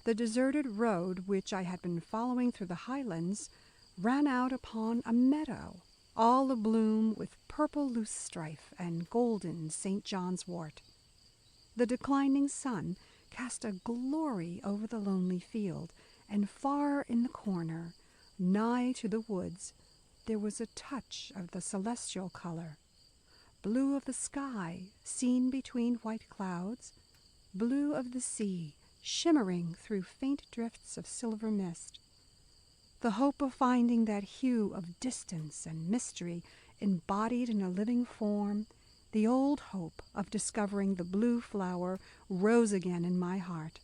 The deserted road which I had been following through the highlands ran out upon a meadow, all abloom with purple loosestrife and golden St. John's wort. The declining sun cast a glory over the lonely field, and far in the corner, nigh to the woods, there was a touch of the celestial color. Blue of the sky, seen between white clouds, blue of the sea, shimmering through faint drifts of silver mist. The hope of finding that hue of distance and mystery embodied in a living form, the old hope of discovering the blue flower, rose again in my heart.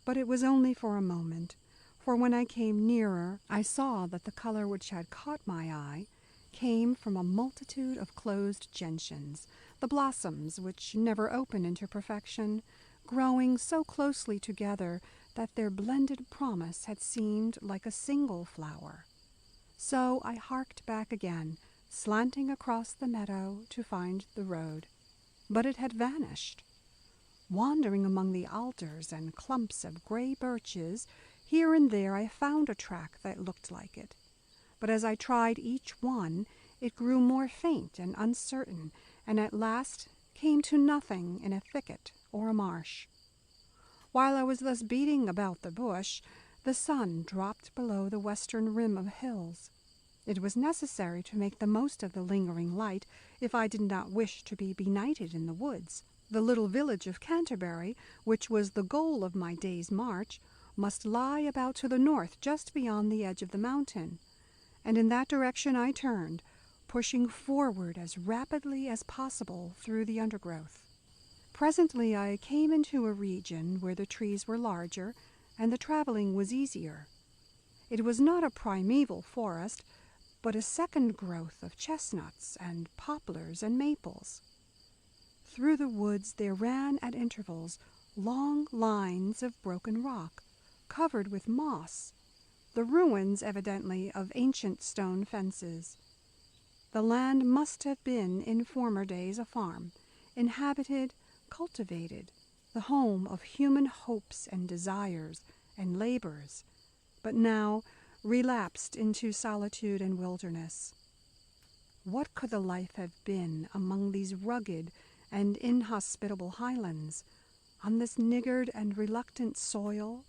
But it was only for a moment, for when I came nearer, I saw that the color which had caught my eye came from a multitude of closed gentians, the blossoms which never open into perfection, growing so closely together that their blended promise had seemed like a single flower. So I harked back again, slanting across the meadow to find the road. But it had vanished. Wandering among the alders and clumps of gray birches, here and there I found a track that looked like it. But as I tried each one, it grew more faint and uncertain, and at last came to nothing in a thicket or a marsh. While I was thus beating about the bush, the sun dropped below the western rim of hills. It was necessary to make the most of the lingering light if I did not wish to be benighted in the woods. The little village of Canterbury, which was the goal of my day's march, must lie about to the north just beyond the edge of the mountain, and in that direction I turned, pushing forward as rapidly as possible through the undergrowth. Presently I came into a region where the trees were larger and the traveling was easier. It was not a primeval forest, but a second growth of chestnuts and poplars and maples. Through the woods there ran at intervals long lines of broken rock, covered with moss, the ruins evidently of ancient stone fences. The land must have been in former days a farm, inhabited, cultivated, the home of human hopes and desires and labors, but now relapsed into solitude and wilderness. What could the life have been among these rugged and inhospitable highlands, on this niggard and reluctant soil?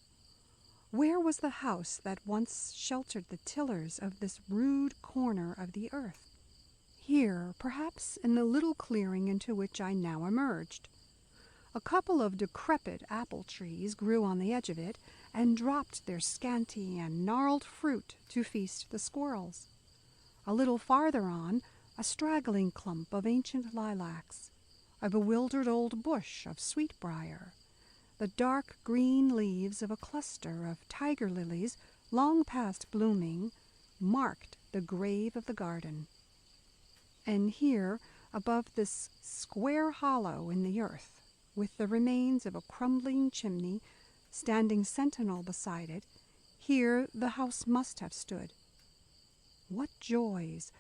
Where was the house that once sheltered the tillers of this rude corner of the earth? Here, perhaps, in the little clearing into which I now emerged. A couple of decrepit apple trees grew on the edge of it and dropped their scanty and gnarled fruit to feast the squirrels. A little farther on, a straggling clump of ancient lilacs, a bewildered old bush of sweetbriar, the dark green leaves of a cluster of tiger lilies, long past blooming, marked the grave of the garden. And here, above this square hollow in the earth, with the remains of a crumbling chimney standing sentinel beside it, here the house must have stood. What joys,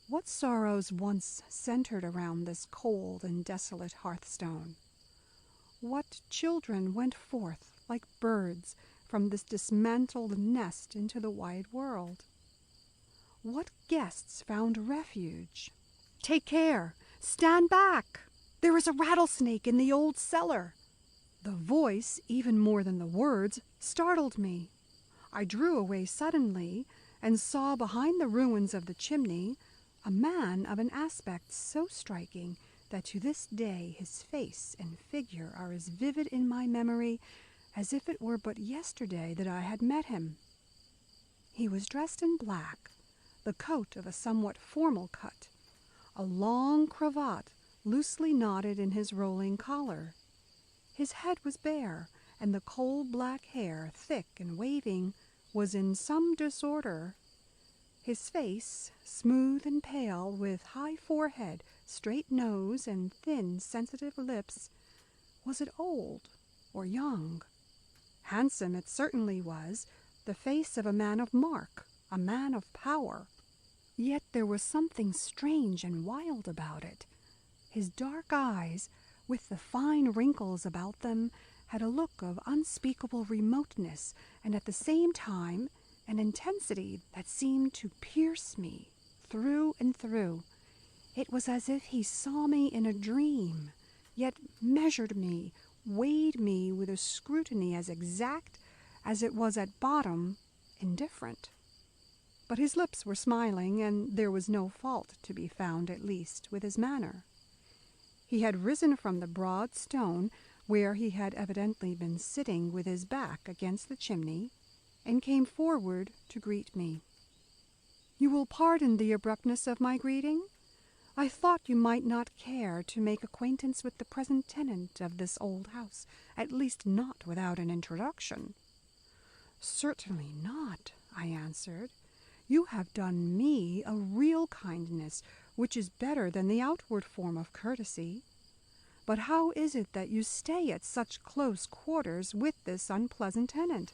what sorrows once centered around this cold and desolate hearthstone? What children went forth like birds from this dismantled nest into the wide world? What guests found refuge? "Take care! Stand back! There is a rattlesnake in the old cellar!" The voice, even more than the words, startled me. I drew away suddenly and saw behind the ruins of the chimney a man of an aspect so striking that to this day his face and figure are as vivid in my memory as if it were but yesterday that I had met him. He was dressed in black, the coat of a somewhat formal cut, a long cravat loosely knotted in his rolling collar. His head was bare, and the coal-black hair, thick and waving, was in some disorder. His face, smooth and pale, with high forehead, straight nose, and thin, sensitive lips, was it old or young? Handsome it certainly was, the face of a man of mark, a man of power. Yet there was something strange and wild about it. His dark eyes, with the fine wrinkles about them, had a look of unspeakable remoteness, and at the same time an intensity that seemed to pierce me through and through. It was as if he saw me in a dream, yet measured me, weighed me with a scrutiny as exact as it was at bottom indifferent. But his lips were smiling, and there was no fault to be found, at least, with his manner. He had risen from the broad stone, where he had evidently been sitting with his back against the chimney, and came forward to greet me. "You will pardon the abruptness of my greeting? I thought you might not care to make acquaintance with the present tenant of this old house, at least not without an introduction." "Certainly not," I answered. "You have done me a real kindness, which is better than the outward form of courtesy. But how is it that you stay at such close quarters with this unpleasant tenant?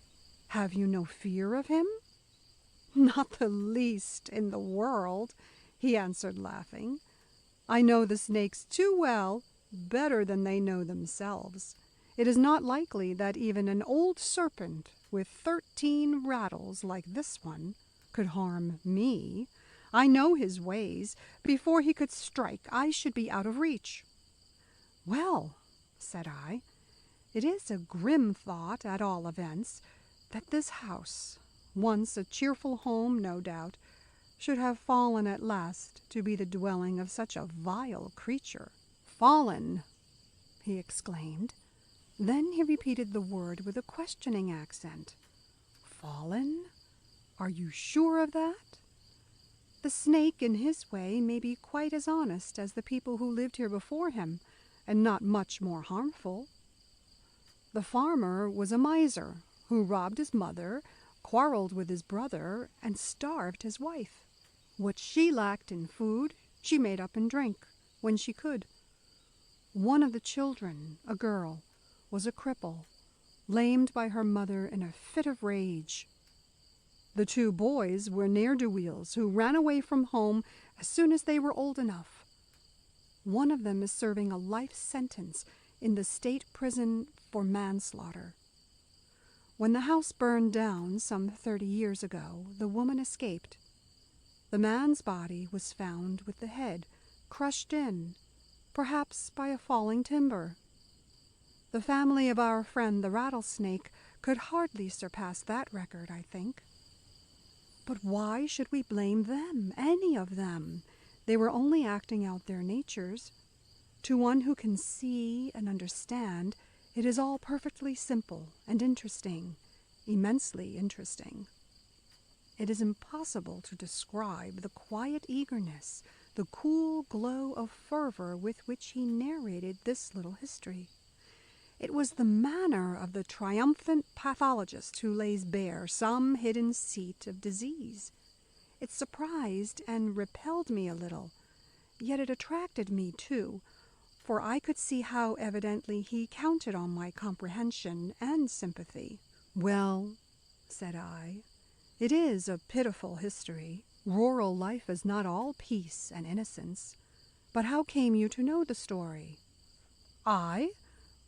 Have you no fear of him?" "Not the least in the world," he answered, laughing. "I know the snakes too well, better than they know themselves. It is not likely that even an old serpent with 13 rattles like this one could harm me. I know his ways. Before he could strike, I should be out of reach." "Well," said I, "it is a grim thought, at all events, that this house, once a cheerful home, no doubt, should have fallen at last to be the dwelling of such a vile creature." "Fallen!" he exclaimed. Then he repeated the word with a questioning accent. "Fallen? Are you sure of that? The snake, in his way, may be quite as honest as the people who lived here before him, and not much more harmful. The farmer was a miser who robbed his mother, quarreled with his brother, and starved his wife. What she lacked in food, she made up in drink, when she could. One of the children, a girl, was a cripple, lamed by her mother in a fit of rage. The 2 boys were ne'er-do-weels who ran away from home as soon as they were old enough. One of them is serving a life sentence in the state prison for manslaughter. When the house burned down some 30 years ago, the woman escaped. The man's body was found with the head crushed in, perhaps by a falling timber. The family of our friend the rattlesnake could hardly surpass that record, I think. But why should we blame them, any of them? They were only acting out their natures. To one who can see and understand, it is all perfectly simple and interesting, immensely interesting. It is impossible to describe the quiet eagerness, the cool glow of fervor with which he narrated this little history. It was the manner of the triumphant pathologist who lays bare some hidden seat of disease. It surprised and repelled me a little, yet it attracted me too, for I could see how evidently he counted on my comprehension and sympathy. "Well," said I, "it is a pitiful history. Rural life is not all peace and innocence. But how came you to know the story?" "I?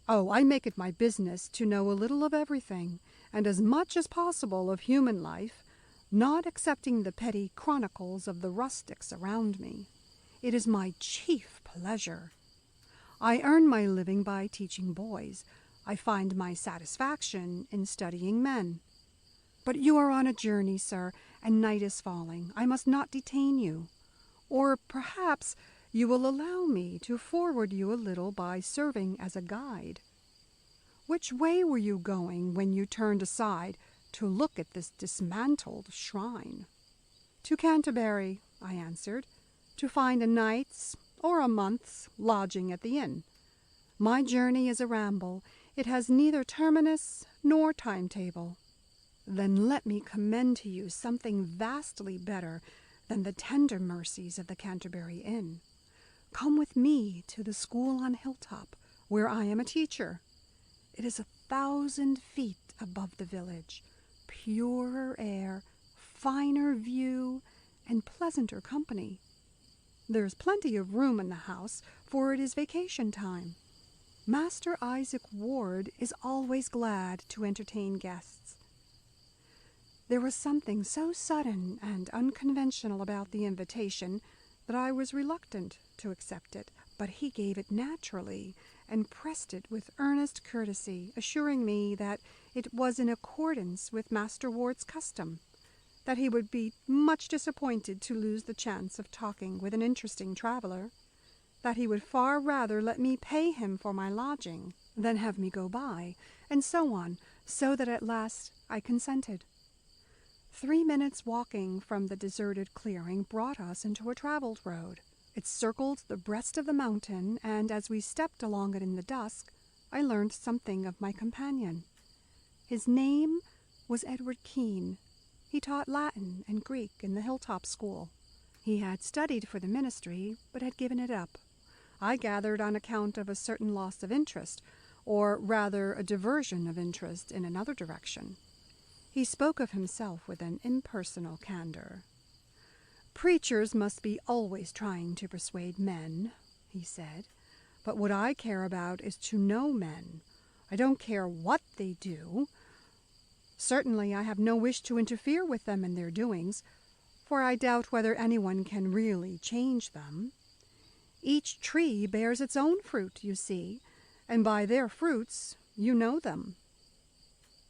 Oh, I make it my business to know a little of everything, and as much as possible of human life, not excepting the petty chronicles of the rustics around me. It is my chief pleasure. I earn my living by teaching boys. I find my satisfaction in studying men. But you are on a journey, sir, and night is falling. I must not detain you. Or perhaps you will allow me to forward you a little by serving as a guide. Which way were you going when you turned aside to look at this dismantled shrine?" "To Canterbury," I answered, "to find a night's or a month's lodging at the inn. My journey is a ramble. It has neither terminus nor timetable." "Then let me commend to you something vastly better than the tender mercies of the Canterbury Inn. Come with me to the school on Hilltop, where I am a teacher. It is 1,000 feet above the village, purer air, finer view, and pleasanter company. There's plenty of room in the house, for it is vacation time. Master Isaac Ward is always glad to entertain guests. There was something so sudden and unconventional about the invitation that I was reluctant to accept it, but he gave it naturally and pressed it with earnest courtesy, assuring me that it was in accordance with Master Ward's custom, that he would be much disappointed to lose the chance of talking with an interesting traveler, that he would far rather let me pay him for my lodging than have me go by, and so on, so that at last I consented. 3 minutes walking from the deserted clearing brought us into a traveled road. It circled the breast of the mountain, and as we stepped along it in the dusk, I learned something of my companion. His name was Edward Keane. He taught Latin and Greek in the Hilltop school. He had studied for the ministry, but had given it up. I gathered on account of a certain loss of interest, or rather a diversion of interest in another direction. He spoke of himself with an impersonal candor. "Preachers must be always trying to persuade men," he said. "But what I care about is to know men. I don't care what they do. Certainly I have no wish to interfere with them in their doings, for I doubt whether anyone can really change them. Each tree bears its own fruit, you see, and by their fruits you know them.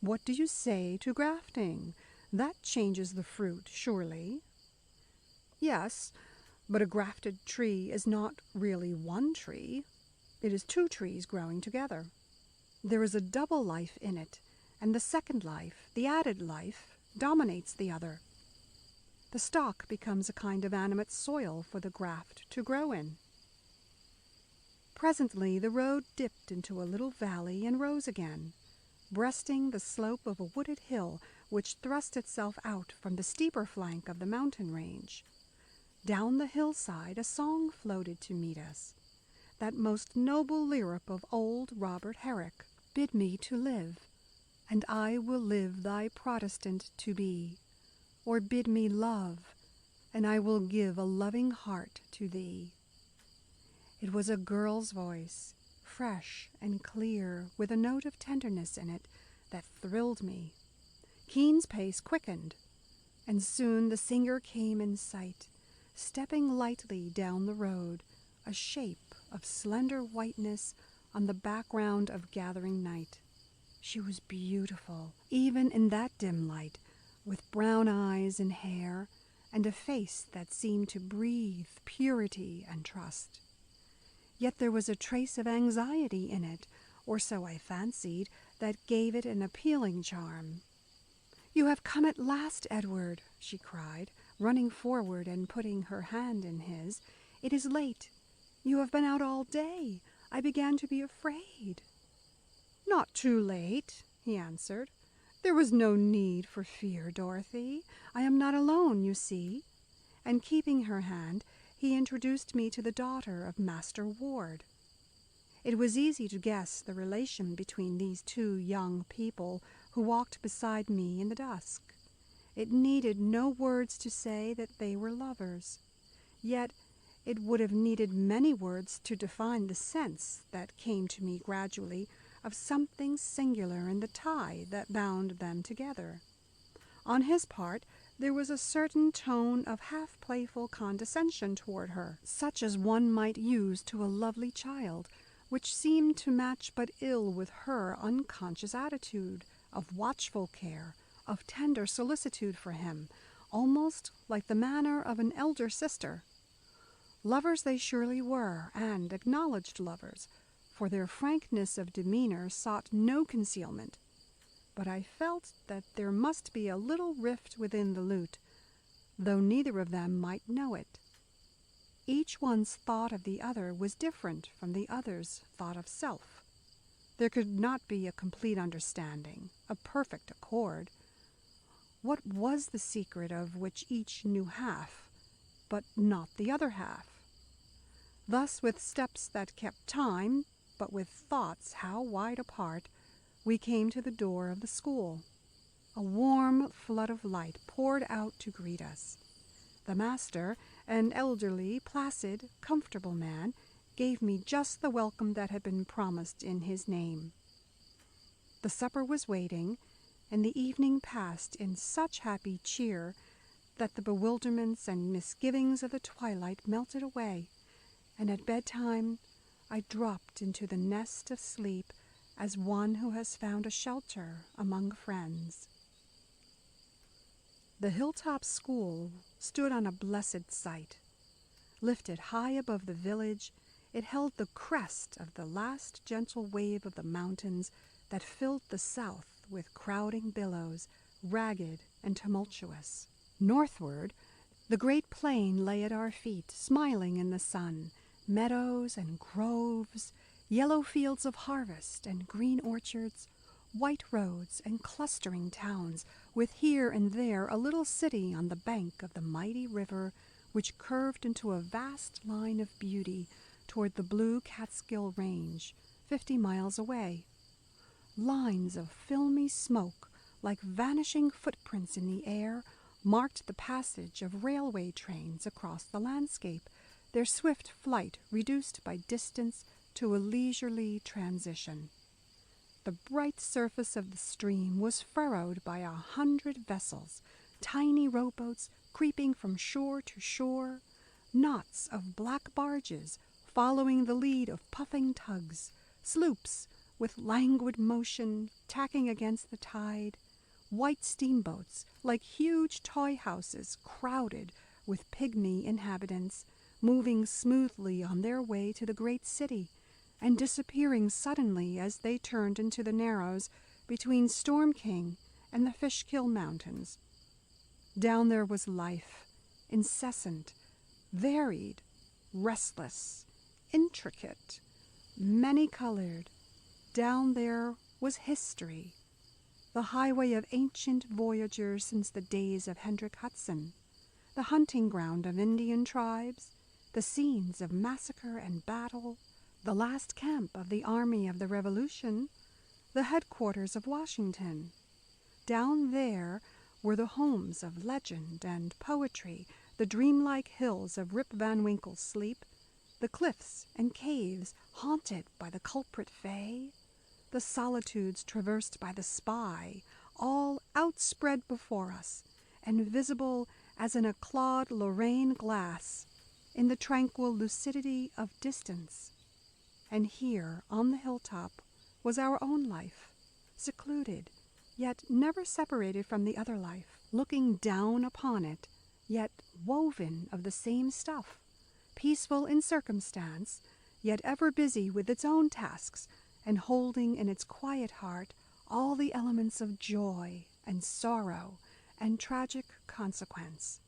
What do you say to grafting? That changes the fruit, surely." "Yes, but a grafted tree is not really one tree. It is 2 trees growing together. There is a double life in it, and the second life, the added life, dominates the other. The stalk becomes a kind of animate soil for the graft to grow in." Presently the road dipped into a little valley and rose again, breasting the slope of a wooded hill which thrust itself out from the steeper flank of the mountain range. Down the hillside a song floated to meet us, that most noble lyric of old Robert Herrick, "Bid me to live, and I will live thy Protestant to be, or bid me love, and I will give a loving heart to thee." It was a girl's voice, fresh and clear, with a note of tenderness in it that thrilled me. Keane's pace quickened, and soon the singer came in sight, stepping lightly down the road, a shape of slender whiteness on the background of gathering night. She was beautiful, even in that dim light, with brown eyes and hair, and a face that seemed to breathe purity and trust. Yet there was a trace of anxiety in it, or so I fancied, that gave it an appealing charm. "You have come at last, Edward," she cried, running forward and putting her hand in his. "It is late. You have been out all day. I began to be afraid." "Not too late," he answered. "There was no need for fear, Dorothy. I am not alone, you see." And keeping her hand, he introduced me to the daughter of Master Ward. It was easy to guess the relation between these 2 young people who walked beside me in the dusk. It needed no words to say that they were lovers. Yet it would have needed many words to define the sense that came to me gradually of something singular in the tie that bound them together. On his part, there was a certain tone of half-playful condescension toward her, such as one might use to a lovely child, which seemed to match but ill with her unconscious attitude of watchful care, of tender solicitude for him, almost like the manner of an elder sister. Lovers they surely were, and acknowledged lovers, for their frankness of demeanor sought no concealment. But I felt that there must be a little rift within the lute, though neither of them might know it. Each one's thought of the other was different from the other's thought of self. There could not be a complete understanding, a perfect accord. What was the secret of which each knew half, but not the other half? Thus, with steps that kept time, but with thoughts how wide apart, we came to the door of the school. A warm flood of light poured out to greet us. The master, an elderly, placid, comfortable man, gave me just the welcome that had been promised in his name. The supper was waiting, and the evening passed in such happy cheer that the bewilderments and misgivings of the twilight melted away, and at bedtime I dropped into the nest of sleep as one who has found a shelter among friends. The Hilltop school stood on a blessed site. Lifted high above the village, it held the crest of the last gentle wave of the mountains that filled the south with crowding billows, ragged and tumultuous. Northward, the great plain lay at our feet, smiling in the sun, meadows and groves, yellow fields of harvest and green orchards, white roads and clustering towns, with here and there a little city on the bank of the mighty river which curved into a vast line of beauty toward the blue Catskill Range, 50 miles away. Lines of filmy smoke, like vanishing footprints in the air, marked the passage of railway trains across the landscape, their swift flight reduced by distance to a leisurely transition. The bright surface of the stream was furrowed by 100 vessels, tiny rowboats creeping from shore to shore, knots of black barges following the lead of puffing tugs, sloops with languid motion tacking against the tide, white steamboats like huge toy houses crowded with pygmy inhabitants, moving smoothly on their way to the great city, and disappearing suddenly as they turned into the narrows between Storm King and the Fishkill Mountains. Down there was life, incessant, varied, restless, intricate, many-colored. Down there was history, the highway of ancient voyagers since the days of Hendrik Hudson, the hunting ground of Indian tribes, the scenes of massacre and battle, the last camp of the Army of the Revolution, the headquarters of Washington. Down there were the homes of legend and poetry, the dreamlike hills of Rip Van Winkle's sleep, the cliffs and caves haunted by the culprit Fae, the solitudes traversed by the spy, all outspread before us, and visible as in a Claude Lorraine glass, in the tranquil lucidity of distance. And here, on the hilltop, was our own life, secluded, yet never separated from the other life, looking down upon it, yet woven of the same stuff, peaceful in circumstance, yet ever busy with its own tasks, and holding in its quiet heart all the elements of joy and sorrow and tragic consequence.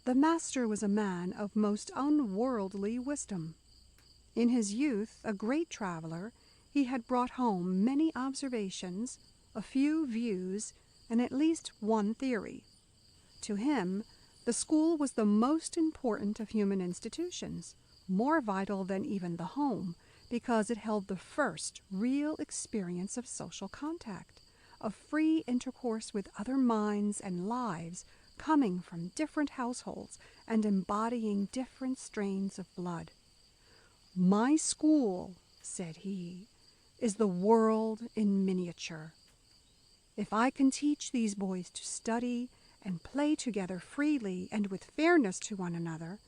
The master was a man of most unworldly wisdom. In his youth, a great traveler, he had brought home many observations, a few views, and at least one theory. To him, the school was the most important of human institutions, more vital than even the home, because it held the first real experience of social contact, of free intercourse with other minds and lives coming from different households and embodying different strains of blood. "My school," said he, "is the world in miniature. If I can teach these boys to study and play together freely and with fairness to one another,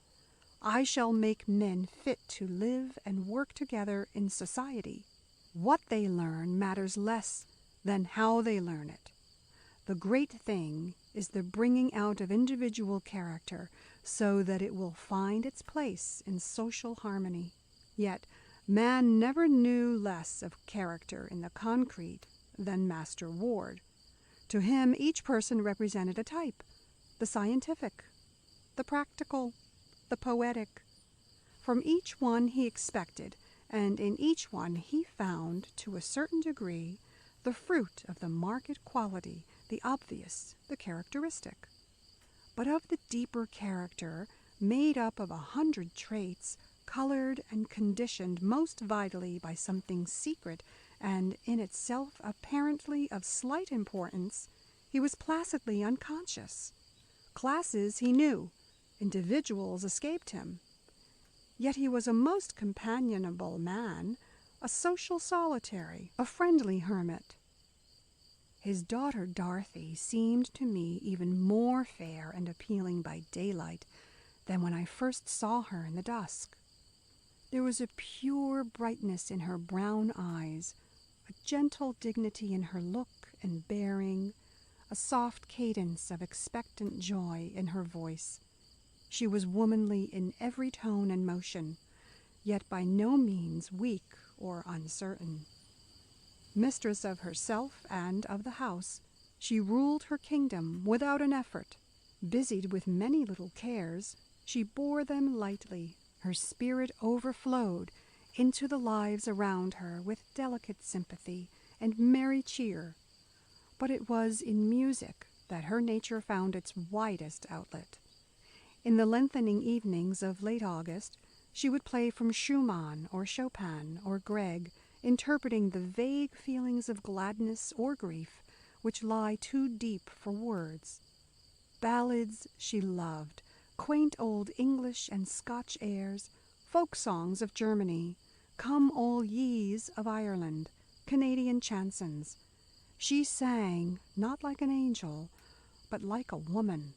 I shall make men fit to live and work together in society. What they learn matters less than how they learn it. The great thing is the bringing out of individual character so that it will find its place in social harmony." Yet man never knew less of character in the concrete than Master Ward. To him each person represented a type, the scientific, the practical, the poetic. From each one he expected, and in each one he found, to a certain degree, the fruit of the marked quality, the obvious, the characteristic. But of the deeper character, made up of 100 traits, colored and conditioned most vitally by something secret and in itself apparently of slight importance, he was placidly unconscious. Classes he knew, individuals escaped him. Yet he was a most companionable man, a social solitary, a friendly hermit. His daughter Dorothy seemed to me even more fair and appealing by daylight than when I first saw her in the dusk. There was a pure brightness in her brown eyes, a gentle dignity in her look and bearing, a soft cadence of expectant joy in her voice. She was womanly in every tone and motion, yet by no means weak or uncertain. Mistress of herself and of the house, she ruled her kingdom without an effort. Busied with many little cares, she bore them lightly. Her spirit overflowed into the lives around her with delicate sympathy and merry cheer. But it was in music that her nature found its widest outlet. In the lengthening evenings of late August, she would play from Schumann or Chopin or Grieg, interpreting the vague feelings of gladness or grief which lie too deep for words. Ballads she loved, quaint old English and Scotch airs, folk songs of Germany, Come All Ye's of Ireland, Canadian chansons. She sang not like an angel, but like a woman.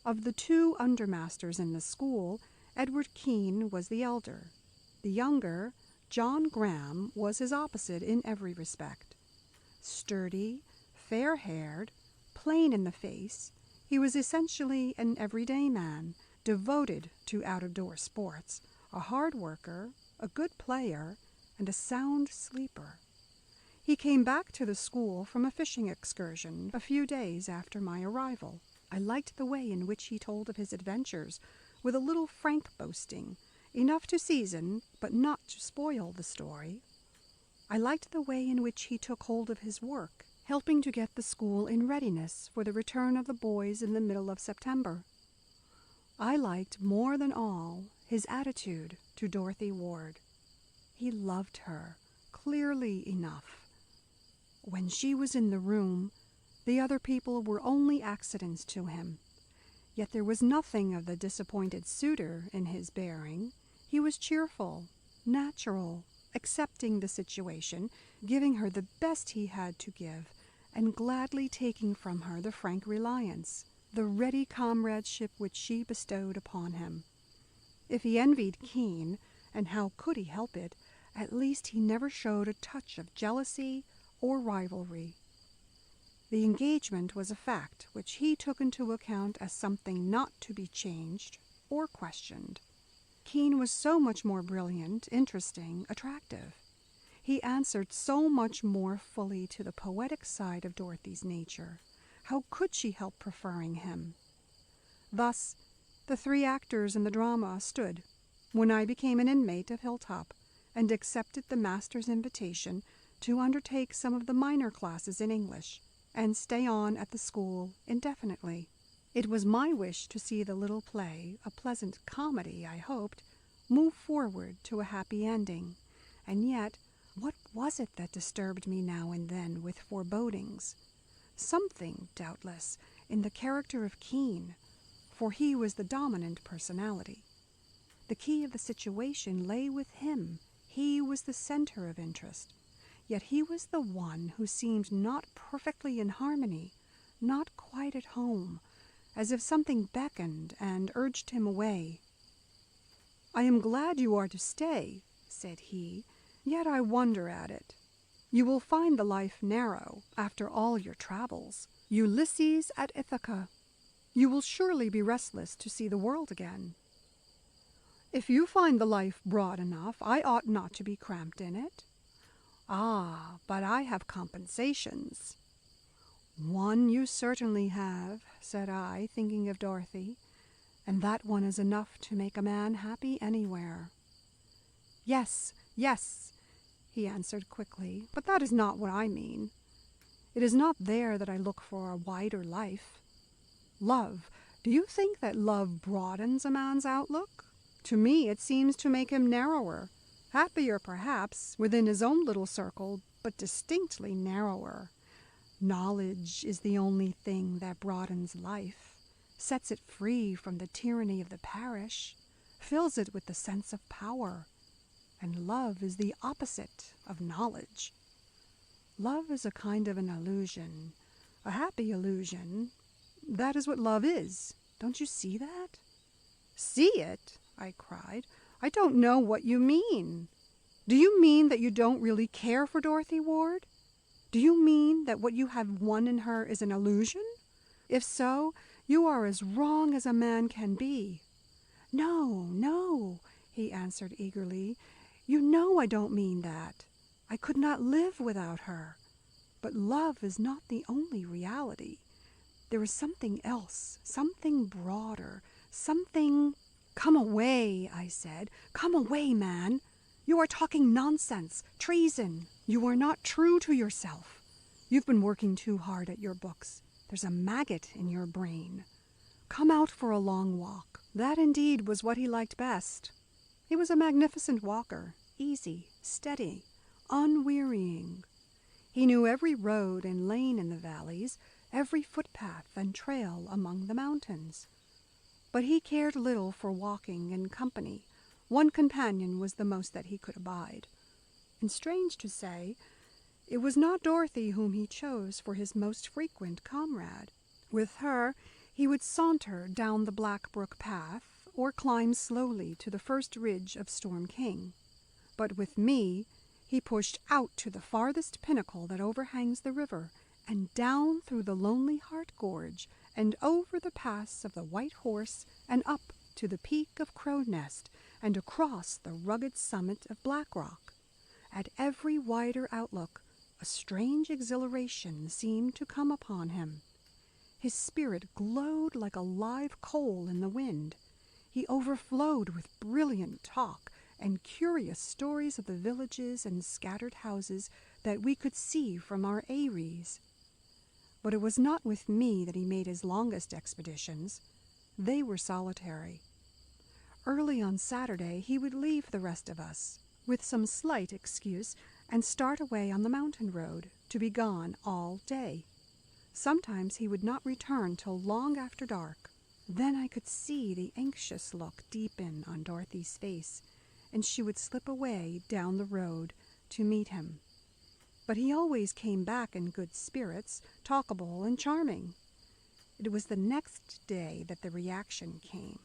Of the two undermasters in the school, Edward Keane was the elder. The younger, John Graham, was his opposite in every respect. Sturdy, fair-haired, plain in the face, he was essentially an everyday man, devoted to out-of-door sports, a hard worker, a good player, and a sound sleeper. He came back to the school from a fishing excursion a few days after my arrival. I liked the way in which he told of his adventures, with a little frank boasting, enough to season, but not to spoil the story. I liked the way in which he took hold of his work, helping to get the school in readiness for the return of the boys in the middle of September. I liked more than all his attitude to Dorothy Ward. He loved her clearly enough. When she was in the room, the other people were only accidents to him. Yet there was nothing of the disappointed suitor in his bearing. He was cheerful, natural, accepting the situation, giving her the best he had to give, and gladly taking from her the frank reliance, the ready comradeship which she bestowed upon him. If he envied Keane, and how could he help it, at least he never showed a touch of jealousy or rivalry. The engagement was a fact which he took into account as something not to be changed or questioned. Keane was so much more brilliant, interesting, attractive. He answered so much more fully to the poetic side of Dorothy's nature. How could she help preferring him? Thus, the three actors in the drama stood, when I became an inmate of Hilltop, and accepted the master's invitation to undertake some of the minor classes in English, and stay on at the school indefinitely. It was my wish to see the little play, a pleasant comedy, I hoped, move forward to a happy ending. And yet, what was it that disturbed me now and then with forebodings? Something, doubtless, in the character of Keane, for he was the dominant personality. The key of the situation lay with him. He was the center of interest. Yet he was the one who seemed not perfectly in harmony, not quite at home, as if something beckoned and urged him away. "I am glad you are to stay," said he, "yet I wonder at it. You will find the life narrow, after all your travels. Ulysses at Ithaca. You will surely be restless to see the world again." "If you find the life broad enough, I ought not to be cramped in it." "Ah, but I have compensations." "One you certainly have," said I, thinking of Dorothy, "and that one is enough to make a man happy anywhere." "Yes, yes," he answered quickly, "but that is not what I mean. It is not there that I look for a wider life. Love, do you think that love broadens a man's outlook? To me it seems to make him narrower. Happier, perhaps, within his own little circle, but distinctly narrower. Knowledge is the only thing that broadens life, sets it free from the tyranny of the parish. fills it with the sense of power. And love is the opposite of knowledge. Love is a kind of an illusion, a happy illusion. That is what love is. Don't you see that?" "See it?" I cried. "I don't know what you mean. Do you mean that you don't really care for Dorothy Ward? Do you mean that what you have won in her is an illusion? If so, you are as wrong as a man can be." "No, no," he answered eagerly. "You know I don't mean that. I could not live without her. But love is not the only reality. There is something else, something broader, something—" "Come away," I said. "Come away, man. You are talking nonsense, treason. You are not true to yourself. You've been working too hard at your books. There's a maggot in your brain. Come out for a long walk." That indeed was what he liked best. He was a magnificent walker, easy, steady, unwearying. He knew every road and lane in the valleys, every footpath and trail among the mountains. But he cared little for walking in company. One companion was the most that he could abide. And strange to say, it was not Dorothy whom he chose for his most frequent comrade. With her he would saunter down the Black Brook path, or climb slowly to the first ridge of Storm King. But with me he pushed out to the farthest pinnacle that overhangs the river, and down through the Lonely Heart Gorge, and over the pass of the White Horse, and up to the peak of Crow Nest, and across the rugged summit of Black Rock. At every wider outlook, a strange exhilaration seemed to come upon him. His spirit glowed like a live coal in the wind. He overflowed with brilliant talk and curious stories of the villages and scattered houses that we could see from our eyries. But it was not with me that he made his longest expeditions. They were solitary. Early on Saturday he would leave the rest of us, with some slight excuse, and start away on the mountain road, to be gone all day. Sometimes he would not return till long after dark. Then I could see the anxious look deepen on Dorothy's face, and she would slip away down the road to meet him. But he always came back in good spirits, talkable and charming. It was the next day that the reaction came.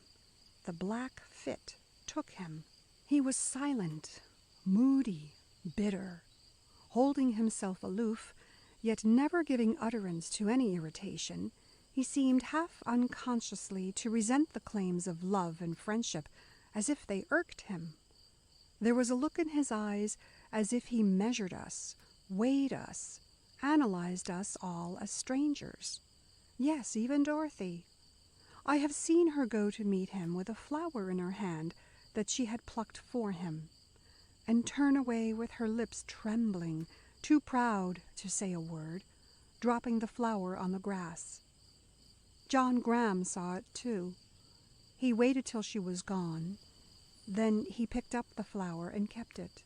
The black fit took him. He was silent, moody, bitter, holding himself aloof, yet never giving utterance to any irritation. He seemed half unconsciously to resent the claims of love and friendship, as if they irked him. There was a look in his eyes as if he measured us, weighed us, analyzed us all as strangers. Yes, even Dorothy. I have seen her go to meet him with a flower in her hand that she had plucked for him, and turn away with her lips trembling, too proud to say a word, dropping the flower on the grass. John Graham saw it too. He waited till she was gone. Then he picked up the flower and kept it.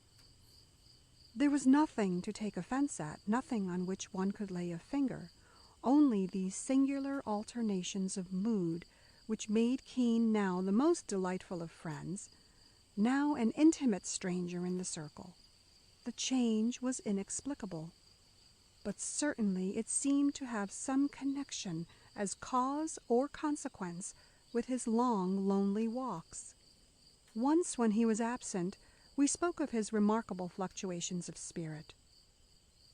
There was nothing to take offense at, nothing on which one could lay a finger, only these singular alternations of mood which made Keane now the most delightful of friends, now an intimate stranger in the circle. The change was inexplicable, but certainly it seemed to have some connection as cause or consequence with his long, lonely walks. Once when he was absent, we spoke of his remarkable fluctuations of spirit.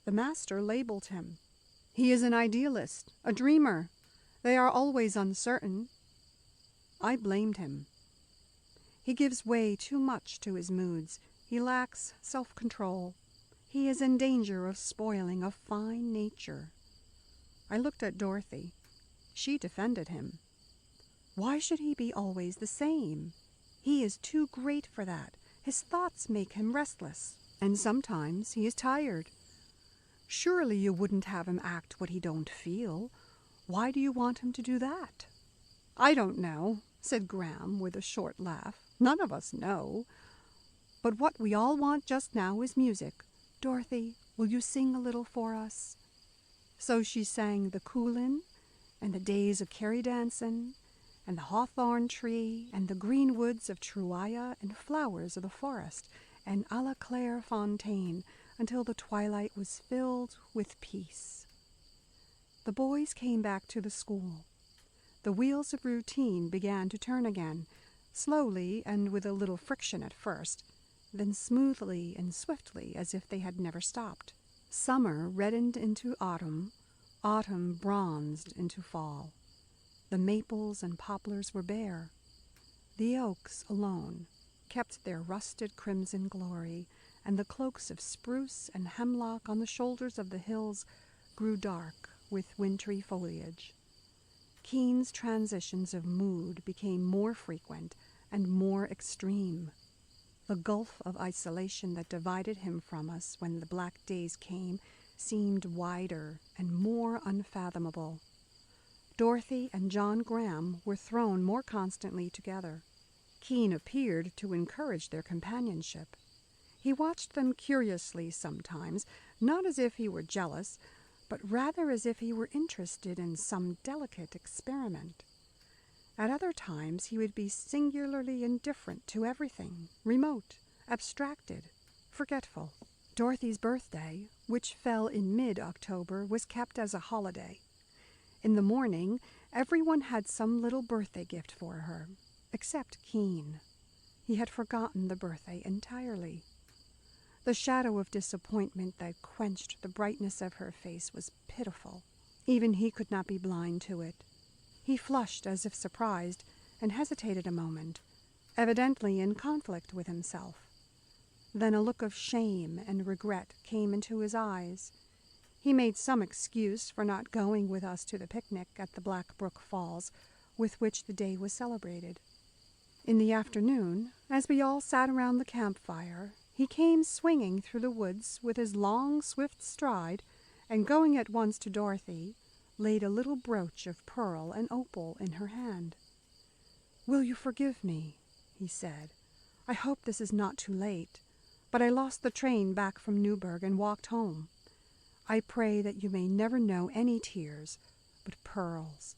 The master labeled him. He is an idealist, a dreamer. They are always uncertain. I blamed him. He gives way too much to his moods. He lacks self-control. He is in danger of spoiling a fine nature. I looked at Dorothy. She defended him. Why should he be always the same? He is too great for that. His thoughts make him restless, and sometimes he is tired. Surely you wouldn't have him act what he don't feel. Why do you want him to do that? I don't know, said Graham with a short laugh. None of us know. But what we all want just now is music. Dorothy, will you sing a little for us? So she sang the Coolin' and the Days of Kerry Dancin', and the hawthorn tree, and the green woods of Truaya, and flowers of the forest, and a la Claire fontaine, until the twilight was filled with peace. The boys came back to the school. The wheels of routine began to turn again, slowly and with a little friction at first, then smoothly and swiftly as if they had never stopped. Summer reddened into autumn, autumn bronzed into fall. The maples and poplars were bare. The oaks alone kept their rusted crimson glory, and the cloaks of spruce and hemlock on the shoulders of the hills grew dark with wintry foliage. Keane's transitions of mood became more frequent and more extreme. The gulf of isolation that divided him from us when the black days came seemed wider and more unfathomable. Dorothy and John Graham were thrown more constantly together. Keane appeared to encourage their companionship. He watched them curiously sometimes, not as if he were jealous, but rather as if he were interested in some delicate experiment. At other times he would be singularly indifferent to everything, remote, abstracted, forgetful. Dorothy's birthday, which fell in mid-October, was kept as a holiday. In the morning, everyone had some little birthday gift for her, except Keane. He had forgotten the birthday entirely. The shadow of disappointment that quenched the brightness of her face was pitiful. Even he could not be blind to it. He flushed as if surprised, and hesitated a moment, evidently in conflict with himself. Then a look of shame and regret came into his eyes. He made some excuse for not going with us to the picnic at the Black Brook Falls, with which the day was celebrated. In the afternoon, as we all sat around the campfire, he came swinging through the woods with his long, swift stride, and going at once to Dorothy, laid a little brooch of pearl and opal in her hand. "Will you forgive me?" he said. "I hope this is not too late, but I lost the train back from Newburgh and walked home. I pray that you may never know any tears but pearls,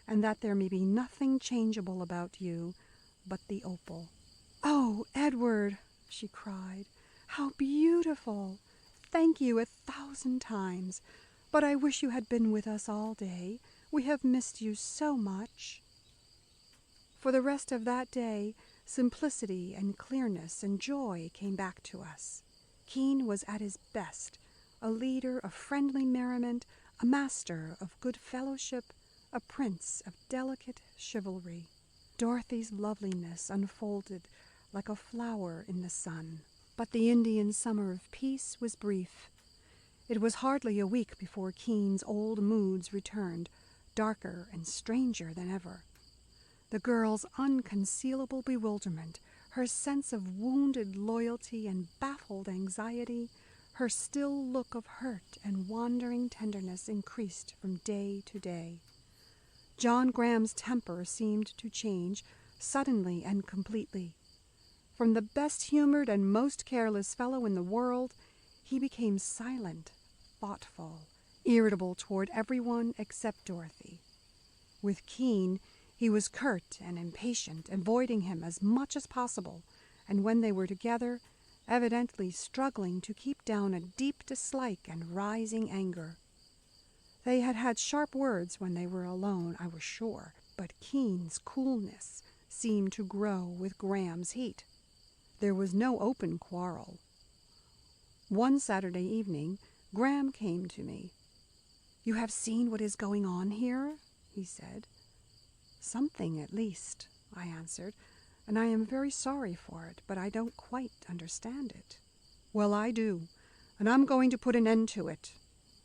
and that there may be nothing changeable about you but the opal." "Oh, Edward!" she cried. "How beautiful! Thank you 1,000 times. But I wish you had been with us all day. We have missed you so much." For the rest of that day, simplicity and clearness and joy came back to us. Keane was at his best, a leader of friendly merriment, a master of good fellowship, a prince of delicate chivalry. Dorothy's loveliness unfolded like a flower in the sun. But the Indian summer of peace was brief. It was hardly a week before Keane's old moods returned, darker and stranger than ever. The girl's unconcealable bewilderment, her sense of wounded loyalty and baffled anxiety, her still look of hurt and wandering tenderness increased from day to day. John Graham's temper seemed to change suddenly and completely. From the best-humored and most careless fellow in the world, he became silent, thoughtful, irritable toward everyone except Dorothy. With Keane, he was curt and impatient, avoiding him as much as possible, and when they were together, evidently struggling to keep down a deep dislike and rising anger. They had had sharp words when they were alone, I was sure, but Keane's coolness seemed to grow with Graham's heat. There was no open quarrel. One Saturday evening, Graham came to me. "You have seen what is going on here?" he said. "Something, at least," I answered, "and I am very sorry for it, but I don't quite understand it." "Well, I do, and I'm going to put an end to it.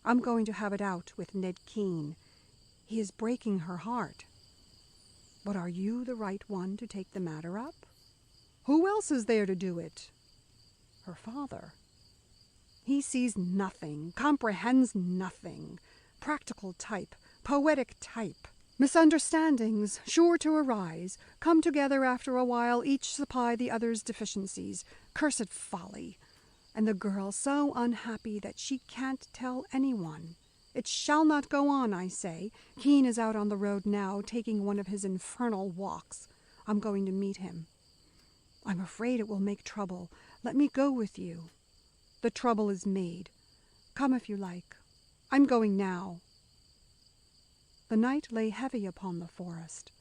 I'm going to have it out with Ned Keane. He is breaking her heart." "But are you the right one to take the matter up?" "Who else is there to do it?" "Her father." "He sees nothing, comprehends nothing. Practical type, poetic type. Misunderstandings, sure to arise, come together after a while, each supply the other's deficiencies. Cursed folly. And the girl so unhappy that she can't tell anyone. It shall not go on, I say. Keane is out on the road now, taking one of his infernal walks. I'm going to meet him. I'm afraid it will make trouble. Let me go with you. The trouble is made. Come if you like. I'm going now. The night lay heavy upon the forest.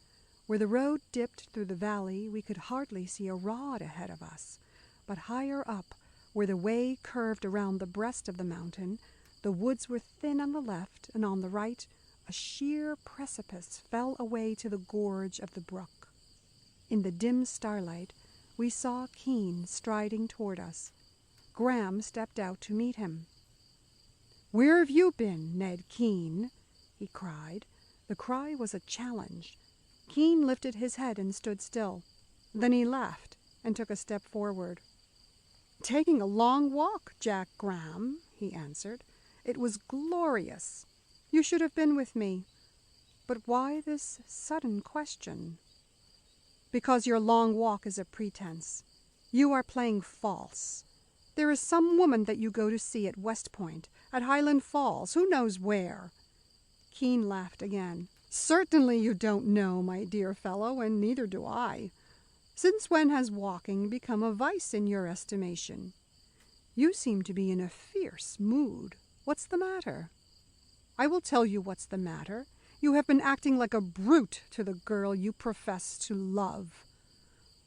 Where the road dipped through the valley, we could hardly see a rod ahead of us. But higher up, where the way curved around the breast of the mountain, the woods were thin on the left, and on the right a sheer precipice fell away to the gorge of the brook. In the dim starlight, we saw Keane striding toward us. Graham stepped out to meet him. "Where have you been, Ned Keane?" he cried. The cry was a challenge. Keane lifted his head and stood still. Then he laughed and took a step forward. "Taking a long walk, Jack Graham," he answered. "It was glorious. You should have been with me. But why this sudden question?" "Because your long walk is a pretense. You are playing false. There is some woman that you go to see at West Point, at Highland Falls, who knows where." Keane laughed again. "Certainly you don't know, my dear fellow, and neither do I. Since when has walking become a vice in your estimation? You seem to be in a fierce mood. What's the matter?" "I will tell you what's the matter. You have been acting like a brute to the girl you profess to love."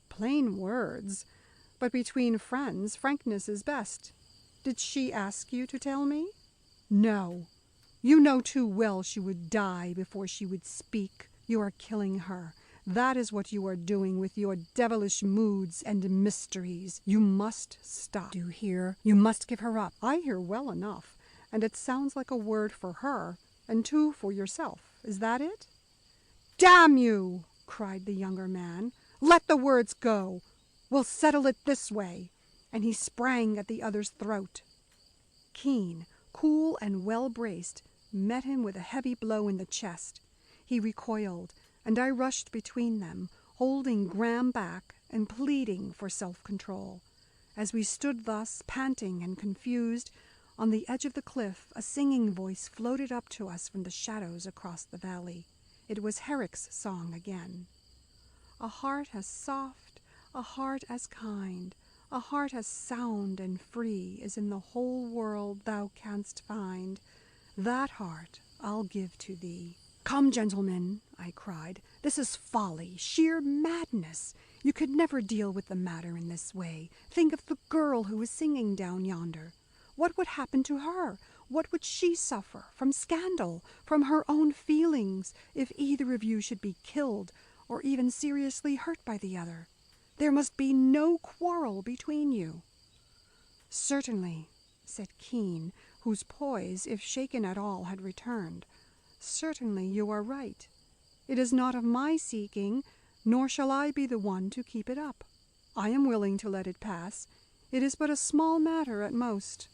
"Plain words. But between friends, frankness is best. Did she ask you to tell me?" "No. You know too well she would die before she would speak. You are killing her. That is what you are doing with your devilish moods and mysteries. You must stop. Do you hear? You must give her up." "I hear well enough, and it sounds like a word for her, and two for yourself. Is that it?" "Damn you!" cried the younger man. "Let the words go. We'll settle it this way." And he sprang at the other's throat. Keane, cool and well-braced, met him with a heavy blow in the chest. He recoiled, and I rushed between them, holding Graham back and pleading for self-control. As we stood thus, panting and confused, on the edge of the cliff a singing voice floated up to us from the shadows across the valley. It was Herrick's song again. "A heart as soft, a heart as kind, a heart as sound and free is in the whole world thou canst find. That heart I'll give to thee." "Come, gentlemen," I cried. "This is folly, sheer madness. You could never deal with the matter in this way. Think of the girl who is singing down yonder. What would happen to her? What would she suffer from scandal, from her own feelings, if either of you should be killed, or even seriously hurt by the other? There must be no quarrel between you." "Certainly," said Keane, whose poise, if shaken at all, had returned. "Certainly you are right. It is not of my seeking, nor shall I be the one to keep it up. I am willing to let it pass. It is but a small matter at most."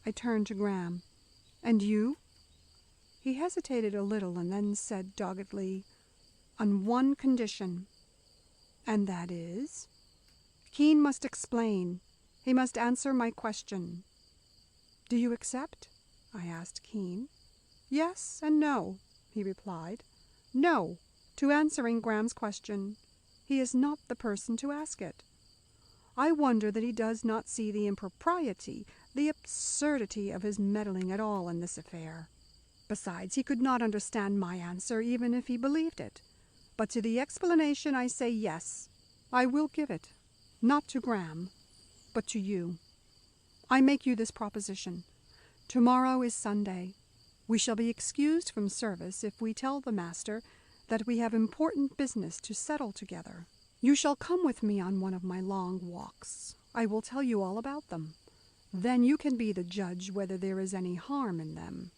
I turned to Graham. "And you?" He hesitated a little and then said doggedly, "On one condition." "And that is?" "Keane must explain. He must answer my question." "Do you accept?" I asked Keane. "Yes and no," he replied. "No, to answering Graham's question. He is not the person to ask it. I wonder that he does not see the impropriety, the absurdity of his meddling at all in this affair. Besides, he could not understand my answer even if he believed it. But to the explanation I say yes. I will give it, not to Graham, but to you. I make you this proposition. Tomorrow is Sunday. We shall be excused from service if we tell the master that we have important business to settle together. You shall come with me on one of my long walks. I will tell you all about them. Then you can be the judge whether there is any harm in them."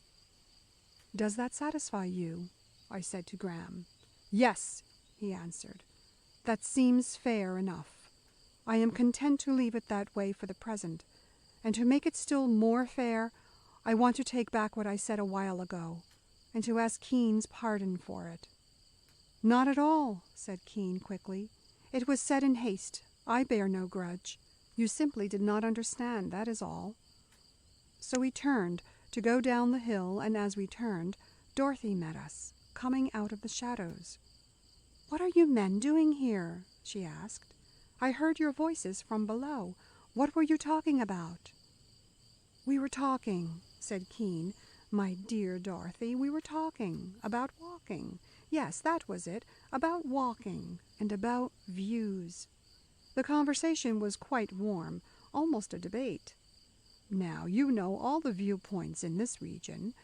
"Does that satisfy you?" I said to Graham. "Yes," he answered. "That seems fair enough. I am content to leave it that way for the present, and to make it still more fair, I want to take back what I said a while ago, and to ask Keane's pardon for it." "Not at all," said Keane quickly. "It was said in haste. I bear no grudge. You simply did not understand, that is all." So he turned, to go down the hill, and as we turned, Dorothy met us, coming out of the shadows. "What are you men doing here?" she asked. "I heard your voices from below. What were you talking about?" "We were talking," said Keane. "My dear Dorothy, we were talking about walking. Yes, that was it, about walking and about views." The conversation was quite warm, almost a debate. "Now, you know all the viewpoints in this region.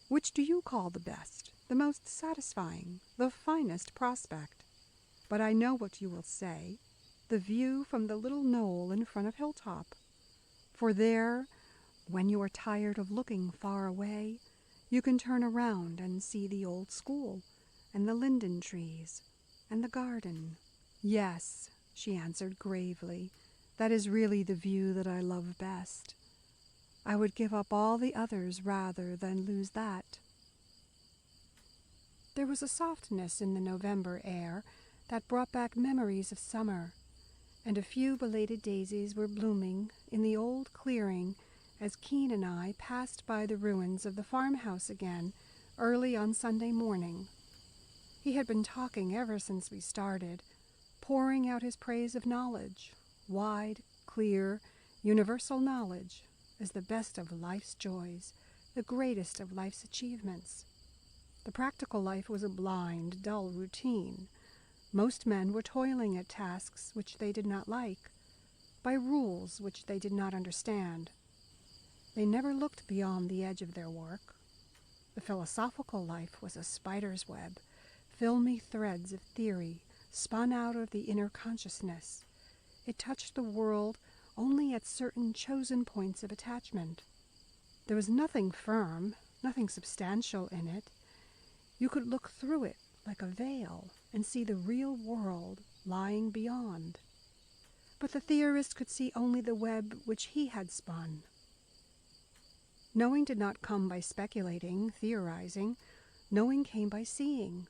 Which do you call the best, the most satisfying, the finest prospect? But I know what you will say, the view from the little knoll in front of Hilltop. For there, when you are tired of looking far away, you can turn around and see the old school, and the linden trees, and the garden." "Yes," she answered gravely, "that is really the view that I love best. I would give up all the others rather than lose that." There was a softness in the November air that brought back memories of summer, and a few belated daisies were blooming in the old clearing as Keane and I passed by the ruins of the farmhouse again early on Sunday morning. He had been talking ever since we started, pouring out his praise of knowledge, wide, clear, universal knowledge, as the best of life's joys, the greatest of life's achievements. The practical life was a blind, dull routine. Most men were toiling at tasks which they did not like, by rules which they did not understand. They never looked beyond the edge of their work. The philosophical life was a spider's web, filmy threads of theory spun out of the inner consciousness. It touched the world only at certain chosen points of attachment. There was nothing firm, nothing substantial in it. You could look through it like a veil and see the real world lying beyond. But the theorist could see only the web which he had spun. Knowing did not come by speculating, theorizing. Knowing came by seeing.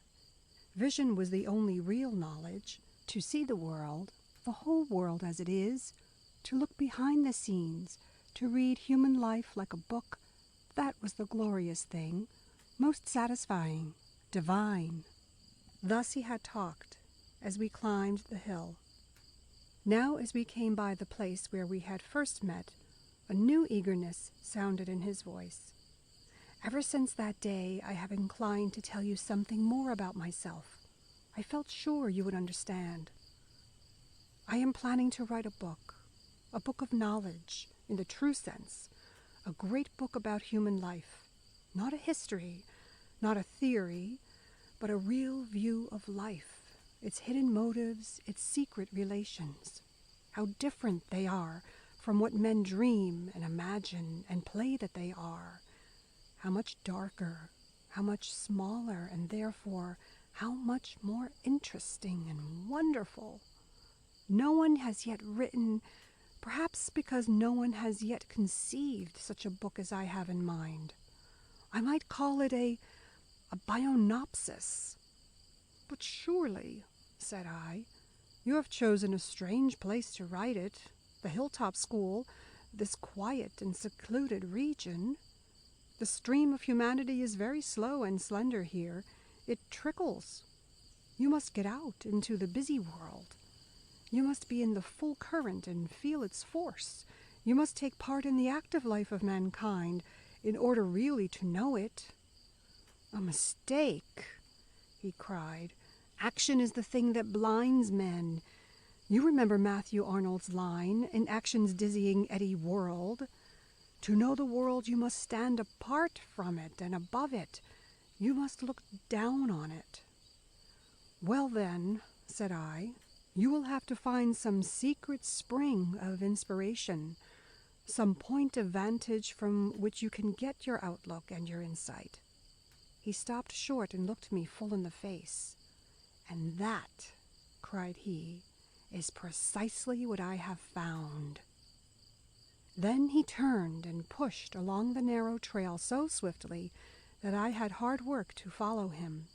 Vision was the only real knowledge. To see the world, the whole world as it is, to look behind the scenes, to read human life like a book, that was the glorious thing, most satisfying, divine. Thus he had talked, as we climbed the hill. Now, as we came by the place where we had first met, a new eagerness sounded in his voice. "Ever since that day, I have inclined to tell you something more about myself. I felt sure you would understand. I am planning to write a book of knowledge, in the true sense, a great book about human life, not a history, not a theory, but a real view of life, its hidden motives, its secret relations. How different they are from what men dream and imagine and play that they are. How much darker, how much smaller, and therefore how much more interesting and wonderful. No one has yet written, perhaps because no one has yet conceived such a book as I have in mind. I might call it a bionopsis." "But surely," said I, "you have chosen a strange place to write it, the Hilltop School, this quiet and secluded region. The stream of humanity is very slow and slender here. It trickles. You must get out into the busy world. You must be in the full current and feel its force. You must take part in the active life of mankind in order really to know it." "A mistake," he cried. "Action is the thing that blinds men. You remember Matthew Arnold's line in Action's dizzying eddy world. To know the world, you must stand apart from it and above it. You must look down on it." "Well then," said I, "you will have to find some secret spring of inspiration, some point of vantage from which you can get your outlook and your insight." He stopped short and looked me full in the face. "And that," cried he, "is precisely what I have found." Then he turned and pushed along the narrow trail so swiftly that I had hard work to follow him.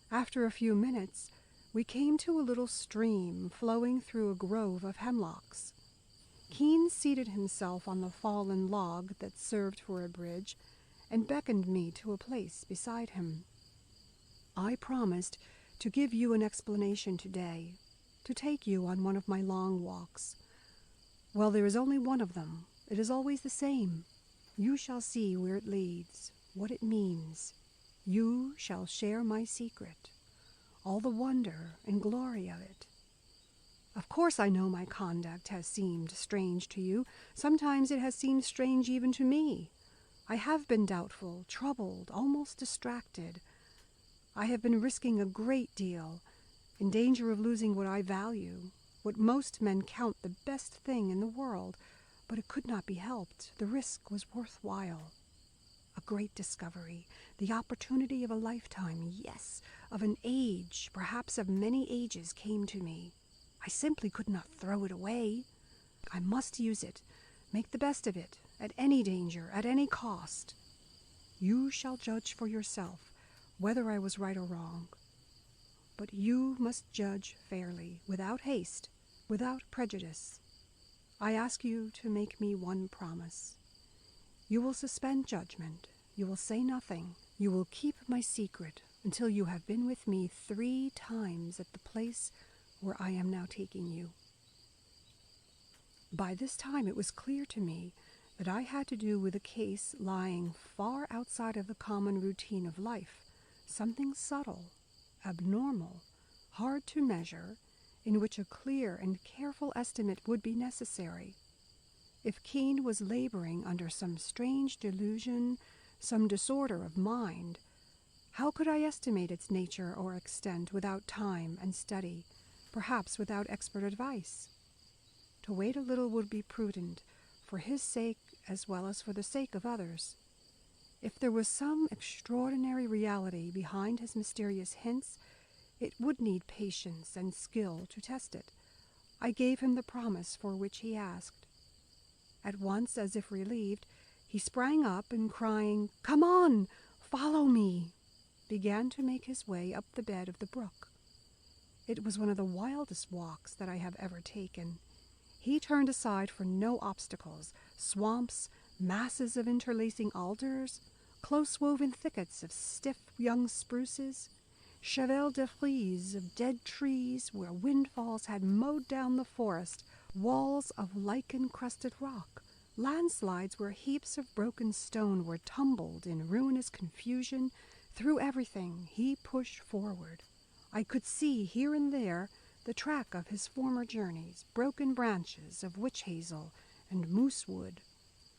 After a few minutes, we came to a little stream flowing through a grove of hemlocks. Keane seated himself on the fallen log that served for a bridge, and beckoned me to a place beside him. I promised to give you an explanation today, to take you on one of my long walks. Well, there is only one of them. It is always the same. You shall see where it leads, what it means. You shall share my secret, all the wonder and glory of it. Of course I know my conduct has seemed strange to you. Sometimes it has seemed strange even to me. I have been doubtful, troubled, almost distracted. I have been risking a great deal, in danger of losing what I value, what most men count the best thing in the world, but it could not be helped. The risk was worthwhile. A great discovery, the opportunity of a lifetime, yes, of an age, perhaps of many ages, came to me. I simply could not throw it away. I must use it, make the best of it, at any danger, at any cost. You shall judge for yourself whether I was right or wrong. But you must judge fairly, without haste, without prejudice. I ask you to make me one promise. You will suspend judgment. You will say nothing. You will keep my secret until you have been with me 3 times at the place where I am now taking you. By this time it was clear to me that I had to do with a case lying far outside of the common routine of life, something subtle, abnormal, hard to measure, in which a clear and careful estimate would be necessary. If Keane was laboring under some strange delusion, some disorder of mind, how could I estimate its nature or extent without time and study, perhaps without expert advice? To wait a little would be prudent, for his sake as well as for the sake of others. If there was some extraordinary reality behind his mysterious hints, it would need patience and skill to test it. I gave him the promise for which he asked. At once, as if relieved, he sprang up and crying, "Come on, follow me," began to make his way up the bed of the brook. It was one of the wildest walks that I have ever taken. He turned aside for no obstacles, swamps, masses of interlacing alders, close-woven thickets of stiff young spruces, chevaux de frise of dead trees where windfalls had mowed down the forest, walls of lichen-crusted rock, landslides where heaps of broken stone were tumbled in ruinous confusion. Through everything he pushed forward. I could see here and there the track of his former journeys, broken branches of witch hazel and moosewood,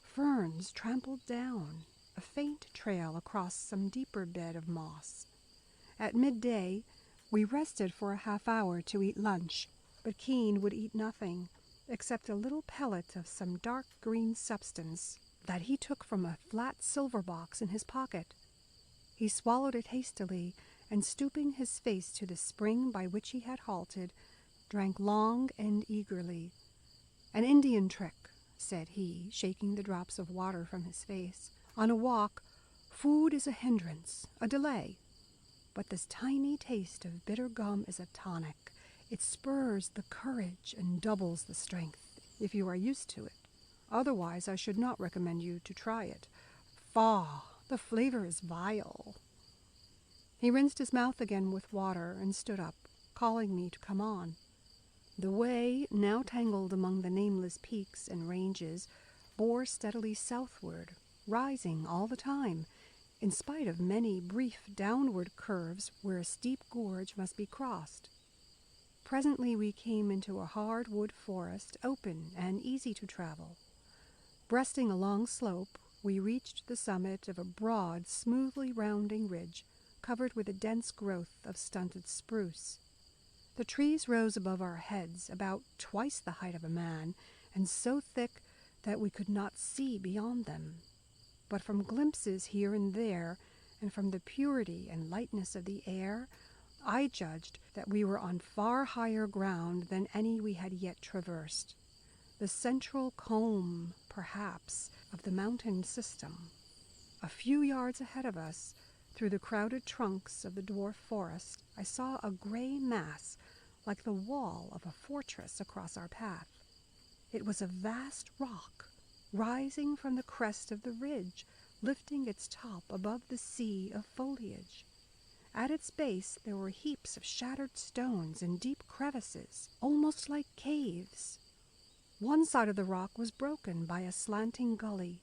ferns trampled down, a faint trail across some deeper bed of moss. At midday, we rested for a half-hour to eat lunch, but Keane would eat nothing, except a little pellet of some dark green substance that he took from a flat silver box in his pocket. He swallowed it hastily, and stooping his face to the spring by which he had halted, drank long and eagerly. "An Indian trick," said he, shaking the drops of water from his face. "On a walk, food is a hindrance, a delay. But this tiny taste of bitter gum is a tonic. It spurs the courage and doubles the strength, if you are used to it. Otherwise, I should not recommend you to try it. Faugh! The flavor is vile." He rinsed his mouth again with water and stood up, calling me to come on. The way, now tangled among the nameless peaks and ranges, bore steadily southward, rising all the time, in spite of many brief downward curves where a steep gorge must be crossed. Presently we came into a hard-wood forest, open and easy to travel. Breasting a long slope, we reached the summit of a broad, smoothly rounding ridge, covered with a dense growth of stunted spruce. The trees rose above our heads, about twice the height of a man, and so thick that we could not see beyond them. But from glimpses here and there, and from the purity and lightness of the air, I judged that we were on far higher ground than any we had yet traversed. The central comb, perhaps, of the mountain system. A few yards ahead of us, through the crowded trunks of the dwarf forest, I saw a gray mass, like the wall of a fortress across our path. It was a vast rock, rising from the crest of the ridge, lifting its top above the sea of foliage. At its base there were heaps of shattered stones and deep crevices, almost like caves. One side of the rock was broken by a slanting gully.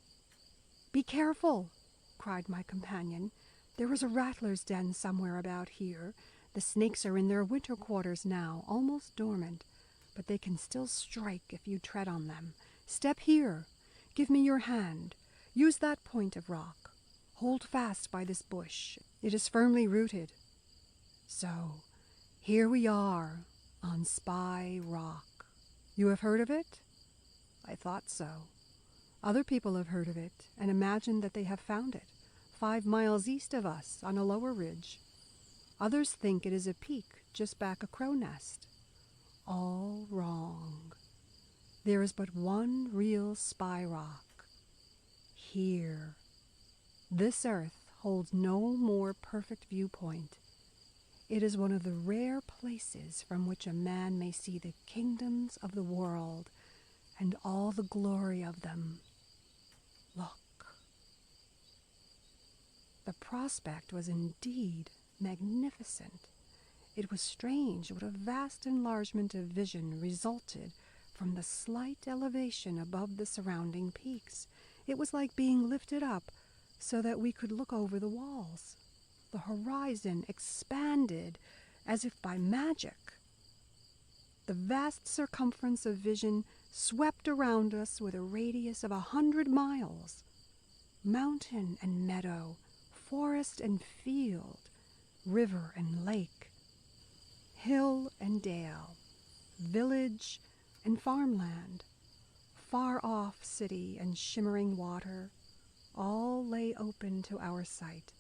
"Be careful!" cried my companion. "There is a rattler's den somewhere about here. The snakes are in their winter quarters now, almost dormant, but they can still strike if you tread on them. Step here. Give me your hand. Use that point of rock. Hold fast by this bush. It is firmly rooted. So, here we are on Spy Rock. You have heard of it?" I thought so. Other people have heard of it and imagine that they have found it, 5 miles east of us on a lower ridge. Others think it is a peak just back a crow nest. All wrong. There is but one real Spy Rock. Here. This earth holds no more perfect viewpoint. It is one of the rare places from which a man may see the kingdoms of the world and all the glory of them. Look. The prospect was indeed magnificent. It was strange what a vast enlargement of vision resulted from the slight elevation above the surrounding peaks. It was like being lifted up so that we could look over the walls. The horizon expanded as if by magic. The vast circumference of vision swept around us with a radius of 100 miles. Mountain and meadow, forest and field, river and lake, hill and dale, village and farmland, far-off city and shimmering water, all lay open to our sight,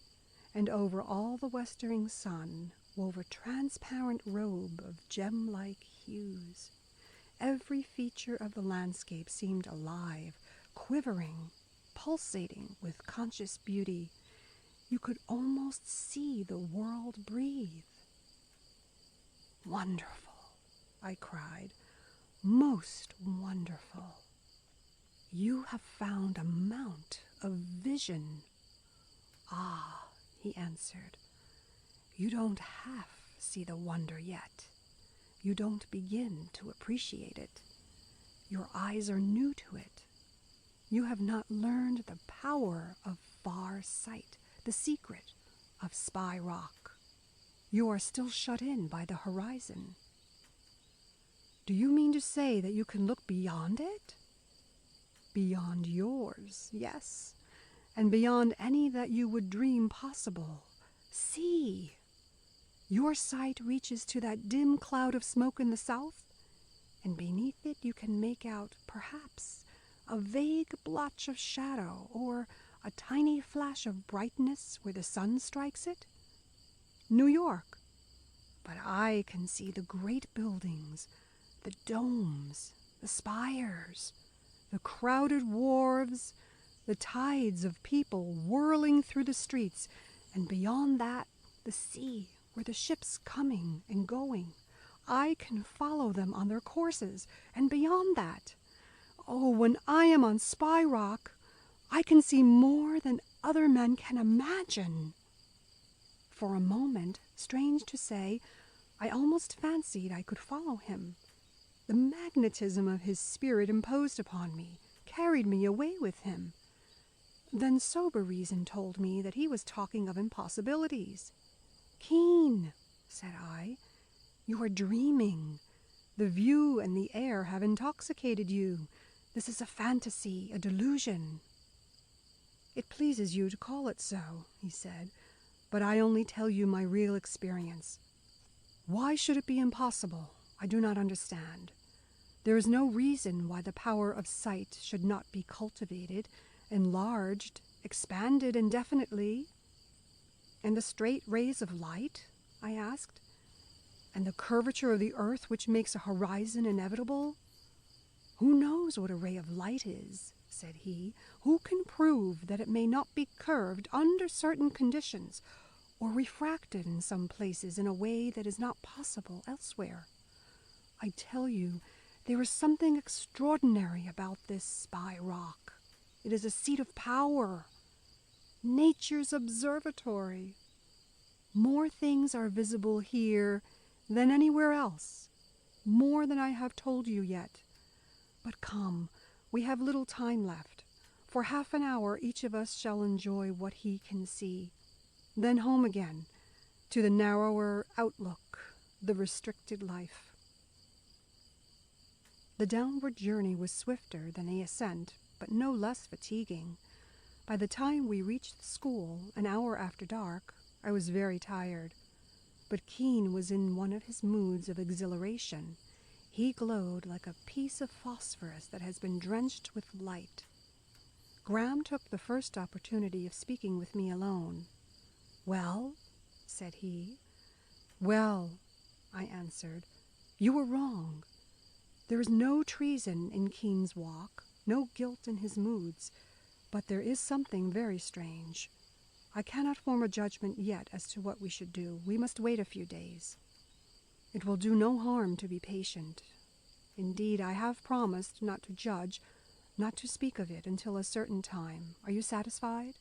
and over all the westering sun wove a transparent robe of gem-like hues. Every feature of the landscape seemed alive, quivering, pulsating with conscious beauty. You could almost see the world breathe. "Wonderful," I cried. "Most wonderful. You have found a mount of vision." "Ah," he answered, "you don't half see the wonder yet. You don't begin to appreciate it. Your eyes are new to it. You have not learned the power of far sight, the secret of Spy Rock. You are still shut in by the horizon." "Do you mean to say that you can look beyond it?" "Beyond yours, yes, and beyond any that you would dream possible. See! Your sight reaches to that dim cloud of smoke in the south, and beneath it you can make out, perhaps, a vague blotch of shadow or a tiny flash of brightness where the sun strikes it. New York. But I can see the great buildings, the domes, the spires, the crowded wharves, the tides of people whirling through the streets, and beyond that, the sea, where the ships coming and going. I can follow them on their courses, and beyond that, oh, when I am on Spy Rock, I can see more than other men can imagine." For a moment, strange to say, I almost fancied I could follow him. The magnetism of his spirit imposed upon me, carried me away with him. Then sober reason told me that he was talking of impossibilities. "Keane," said I, "you are dreaming. The view and the air have intoxicated you. This is a fantasy, a delusion." "It pleases you to call it so," he said, "but I only tell you my real experience. Why should it be impossible? I do not understand. There is no reason why the power of sight should not be cultivated, enlarged, expanded indefinitely." "And the straight rays of light?" I asked. "And the curvature of the earth which makes a horizon inevitable?" "Who knows what a ray of light is?" said he. "Who can prove that it may not be curved under certain conditions, or refracted in some places in a way that is not possible elsewhere? I tell you, there is something extraordinary about this Spy Rock. It is a seat of power. Nature's observatory. More things are visible here than anywhere else, more than I have told you yet. But come, we have little time left. For half an hour each of us shall enjoy what he can see. Then home again, to the narrower outlook, the restricted life. The downward journey was swifter than the ascent, but no less fatiguing. By the time we reached the school, an hour after dark, I was very tired. But Keane was in one of his moods of exhilaration. He glowed like a piece of phosphorus that has been drenched with light. Graham took the first opportunity of speaking with me alone. "Well?" said he. "Well," I answered, "you were wrong. There is no treason in Keane's walk, no guilt in his moods, but there is something very strange. I cannot form a judgment yet as to what we should do. We must wait a few days. It will do no harm to be patient. Indeed, I have promised not to judge, not to speak of it until a certain time. Are you satisfied?"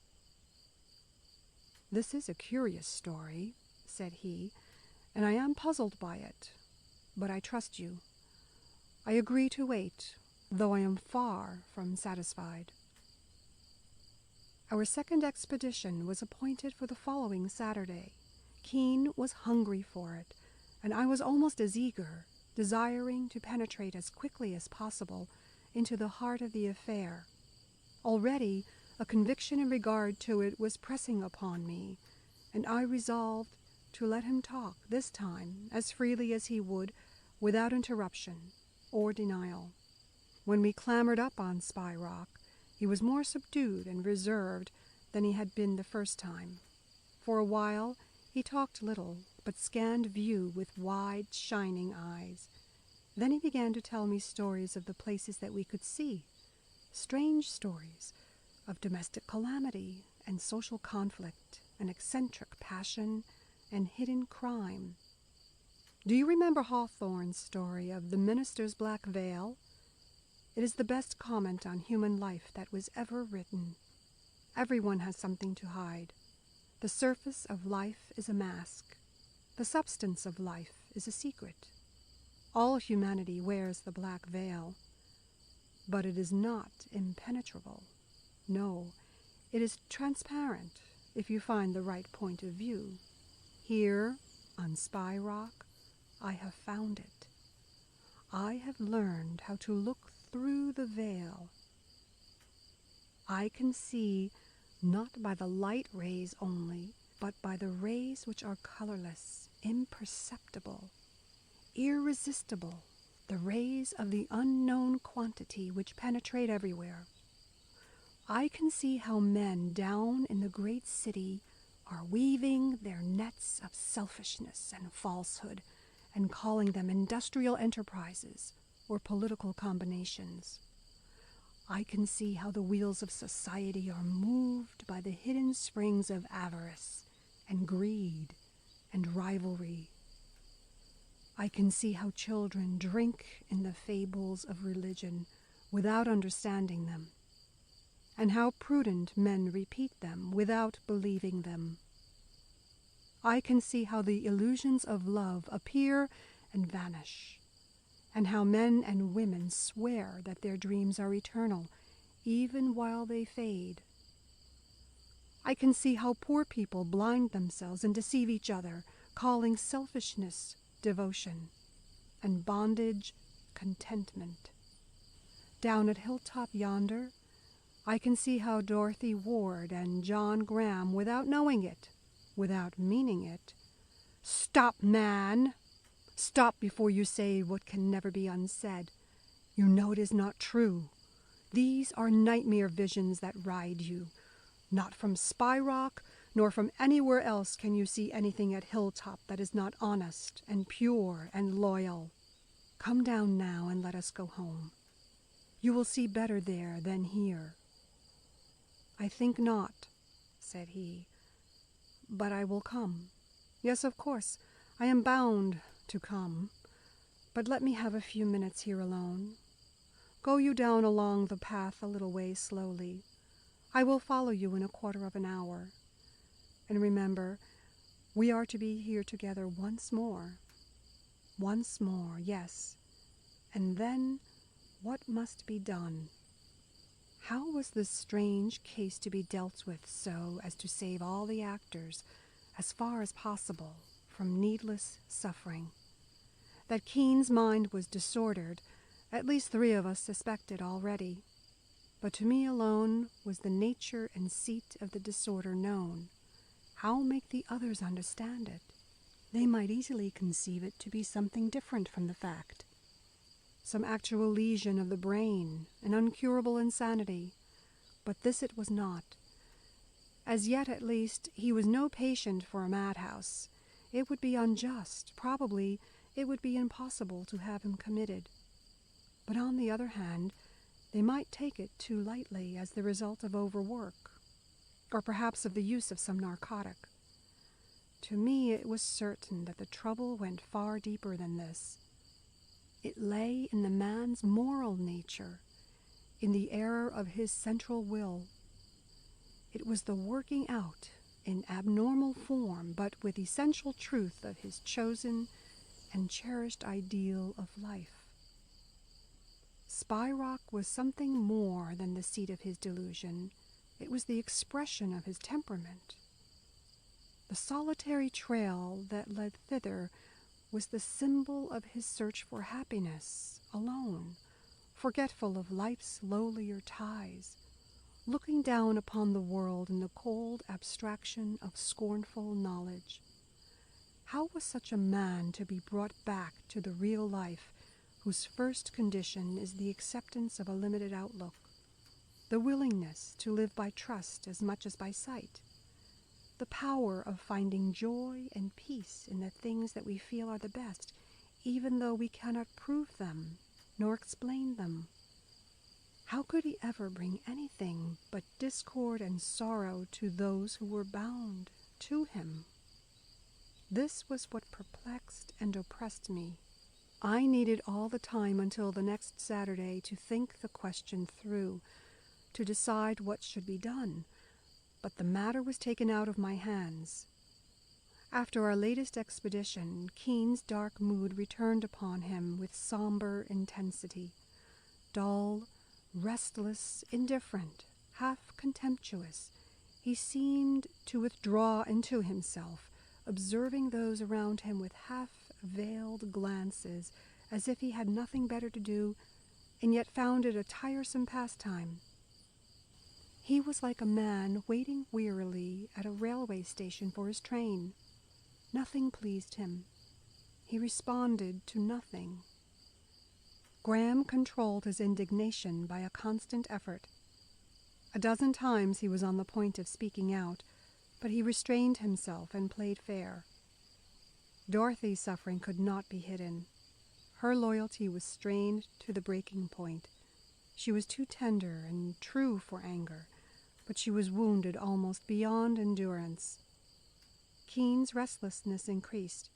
"This is a curious story," said he, "and I am puzzled by it. But I trust you. I agree to wait, though I am far from satisfied." Our second expedition was appointed for the following Saturday. Keane was hungry for it, and I was almost as eager, desiring to penetrate as quickly as possible into the heart of the affair. Already a conviction in regard to it was pressing upon me, and I resolved to let him talk this time as freely as he would, without interruption or denial. When we clambered up on Spy Rock, he was more subdued and reserved than he had been the first time. For a while he talked little, but scanned view with wide, shining eyes. Then he began to tell me stories of the places that we could see, strange stories of domestic calamity and social conflict and eccentric passion and hidden crime. "Do you remember Hawthorne's story of the minister's black veil? It is the best comment on human life that was ever written. Everyone has something to hide. The surface of life is a mask. The substance of life is a secret. All humanity wears the black veil. But it is not impenetrable. No, it is transparent if you find the right point of view. Here, on Spy Rock, I have found it. I have learned how to look through the veil. I can see not by the light rays only, but by the rays which are colorless, imperceptible, irresistible, the rays of the unknown quantity which penetrate everywhere. I can see how men down in the great city are weaving their nets of selfishness and falsehood and calling them industrial enterprises or political combinations. I can see how the wheels of society are moved by the hidden springs of avarice and greed and rivalry. I can see how children drink in the fables of religion without understanding them, and how prudent men repeat them without believing them. I can see how the illusions of love appear and vanish, and how men and women swear that their dreams are eternal, even while they fade. I can see how poor people blind themselves and deceive each other, calling selfishness devotion, and bondage contentment. Down at Hilltop yonder, I can see how Dorothy Ward and John Graham, without knowing it, without meaning it— "Stop, man! Stop before you say what can never be unsaid. You know it is not true. These are nightmare visions that ride you. Not from Spy Rock, nor from anywhere else can you see anything at Hilltop that is not honest and pure and loyal. Come down now and let us go home. You will see better there than here." "I think not," said he, "but I will come. Yes, of course, I am bound to come. But let me have a few minutes here alone. Go you down along the path a little way slowly. I will follow you in a quarter of an hour. And remember, we are to be here together once more. Once more, yes. And then what must be done? How was this strange case to be dealt with so as to save all the actors, as far as possible, from needless suffering? That Keane's mind was disordered, at least 3 of us suspected already. But to me alone was the nature and seat of the disorder known. How make the others understand it? They might easily conceive it to be something different from the fact. Some actual lesion of the brain, an incurable insanity. But this it was not. As yet, at least, he was no patient for a madhouse. It would be unjust. Probably it would be impossible to have him committed. But on the other hand, they might take it too lightly as the result of overwork, or perhaps of the use of some narcotic. To me it was certain that the trouble went far deeper than this. It lay in the man's moral nature, in the error of his central will. It was the working out, in abnormal form, but with essential truth, of his chosen and cherished ideal of life. Spy Rock was something more than the seat of his delusion. It was the expression of his temperament. The solitary trail that led thither was the symbol of his search for happiness, alone, forgetful of life's lowlier ties, looking down upon the world in the cold abstraction of scornful knowledge. How was such a man to be brought back to the real life, whose first condition is the acceptance of a limited outlook, the willingness to live by trust as much as by sight, the power of finding joy and peace in the things that we feel are the best, even though we cannot prove them nor explain them? How could he ever bring anything but discord and sorrow to those who were bound to him? This was what perplexed and oppressed me. I needed all the time until the next Saturday to think the question through, to decide what should be done, but the matter was taken out of my hands. After our latest expedition, Keane's dark mood returned upon him with somber intensity, dull, restless, indifferent, half contemptuous. He seemed to withdraw into himself, observing those around him with half-veiled glances, as if he had nothing better to do, and yet found it a tiresome pastime. He was like a man waiting wearily at a railway station for his train. Nothing pleased him. He responded to nothing. Graham controlled his indignation by a constant effort. A dozen times he was on the point of speaking out, but he restrained himself and played fair. Dorothy's suffering could not be hidden. Her loyalty was strained to the breaking point. She was too tender and true for anger, but she was wounded almost beyond endurance. Keane's restlessness increased.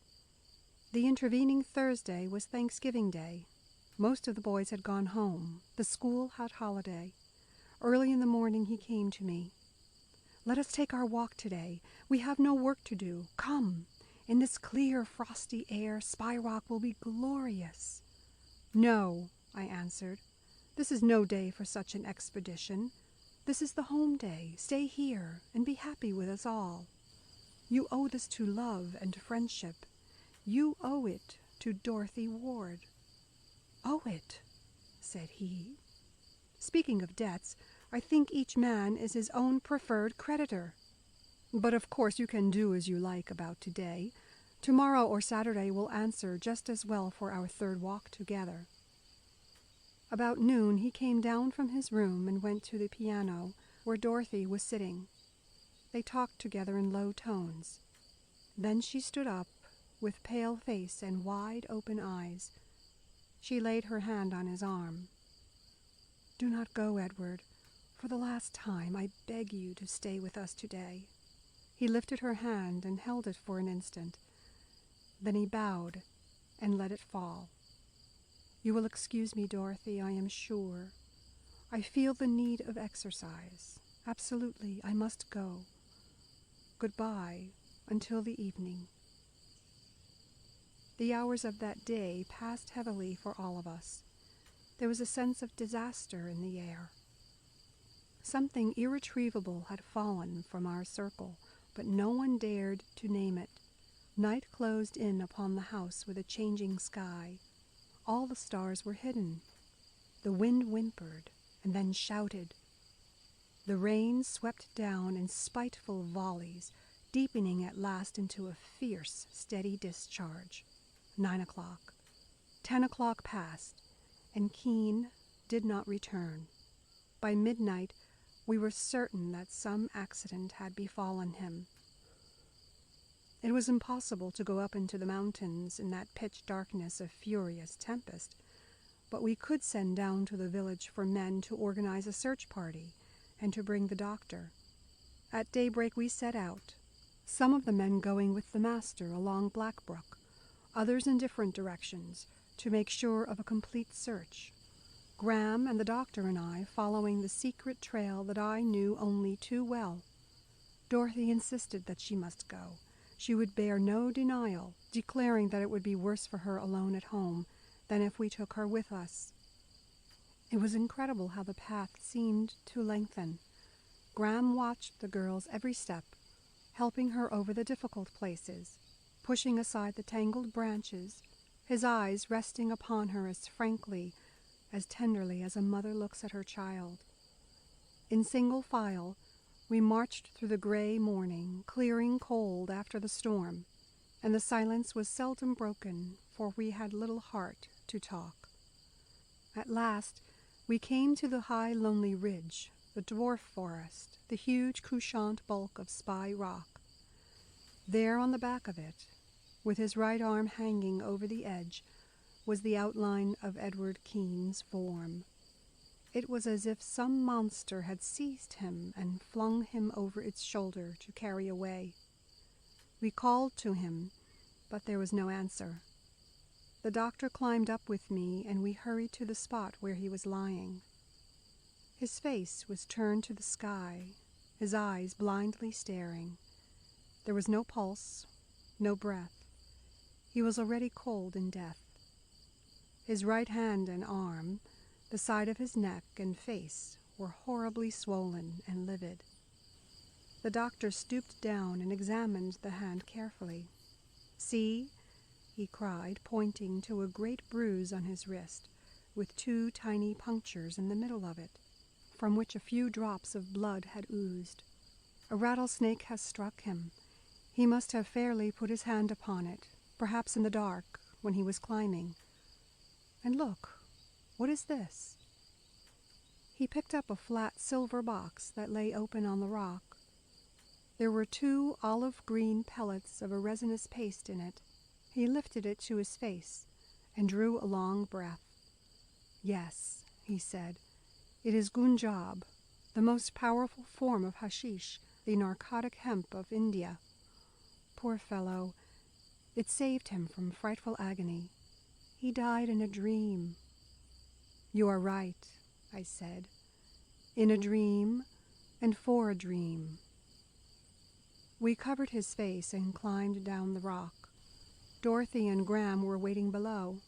The intervening Thursday was Thanksgiving Day. Most of the boys had gone home. The school had holiday. Early in the morning he came to me. "Let us take our walk today. We have no work to do. Come. In this clear, frosty air, Spy Rock will be glorious." "No," I answered. "This is no day for such an expedition. This is the home day. Stay here and be happy with us all. You owe this to love and friendship. You owe it to Dorothy Ward." "Owe it?" said he. "Speaking of debts, I think each man is his own preferred creditor. But of course you can do as you like about today. Tomorrow or Saturday will answer just as well for our third walk together." About noon he came down from his room and went to the piano, where Dorothy was sitting. They talked together in low tones. Then she stood up, with pale face and wide open eyes. She laid her hand on his arm. "Do not go, Edward. For the last time, I beg you to stay with us today." He lifted her hand and held it for an instant. Then he bowed and let it fall. "You will excuse me, Dorothy, I am sure. I feel the need of exercise, Absolutely, I must go. Goodbye, until the evening." The hours of that day passed heavily for all of us. There was a sense of disaster in the air. Something irretrievable had fallen from our circle, but no one dared to name it. Night closed in upon the house with a changing sky. All the stars were hidden. The wind whimpered and then shouted. The rain swept down in spiteful volleys, deepening at last into a fierce, steady discharge. 9 o'clock. 10 o'clock passed, and Keane did not return. By midnight, we were certain that some accident had befallen him. It was impossible to go up into the mountains in that pitch darkness of furious tempest, but we could send down to the village for men to organize a search party and to bring the doctor. At daybreak we set out, some of the men going with the master along Blackbrook, others in different directions, to make sure of a complete search. Graham and the doctor and I following the secret trail that I knew only too well. Dorothy insisted that she must go. She would bear no denial, declaring that it would be worse for her alone at home than if we took her with us. It was incredible how the path seemed to lengthen. Graham watched the girl's every step, helping her over the difficult places, pushing aside the tangled branches, his eyes resting upon her as frankly, as tenderly as a mother looks at her child. In single file, we marched through the gray morning, clearing cold after the storm, and the silence was seldom broken, for we had little heart to talk. At last, we came to the high, lonely ridge, the dwarf forest, the huge couchant bulk of Spy Rock. There on the back of it, with his right arm hanging over the edge, was the outline of Edward Keane's form. It was as if some monster had seized him and flung him over its shoulder to carry away. We called to him, but there was no answer. The doctor climbed up with me, and we hurried to the spot where he was lying. His face was turned to the sky, his eyes blindly staring. There was no pulse, no breath. He was already cold in death. His right hand and arm, the side of his neck and face, were horribly swollen and livid. The doctor stooped down and examined the hand carefully. "See," he cried, pointing to a great bruise on his wrist, with 2 tiny punctures in the middle of it, from which a few drops of blood had oozed. "A rattlesnake has struck him. He must have fairly put his hand upon it, perhaps in the dark, when he was climbing. And look, what is this?" He picked up a flat silver box that lay open on the rock. There were 2 olive-green pellets of a resinous paste in it. He lifted it to his face and drew a long breath. "Yes," he said, "it is gunjab, the most powerful form of hashish, the narcotic hemp of India. Poor fellow, it saved him from frightful agony. He died in a dream." "You are right," I said. "In a dream, and for a dream." We covered his face and climbed down the rock. Dorothy and Graham were waiting below.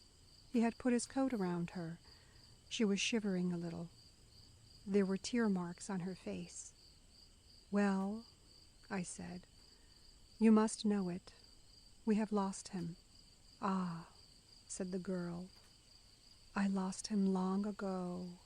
He had put his coat around her. She was shivering a little. There were tear marks on her face. "Well," I said, "you must know it. We have lost him." "Ah," said the girl, "I lost him long ago."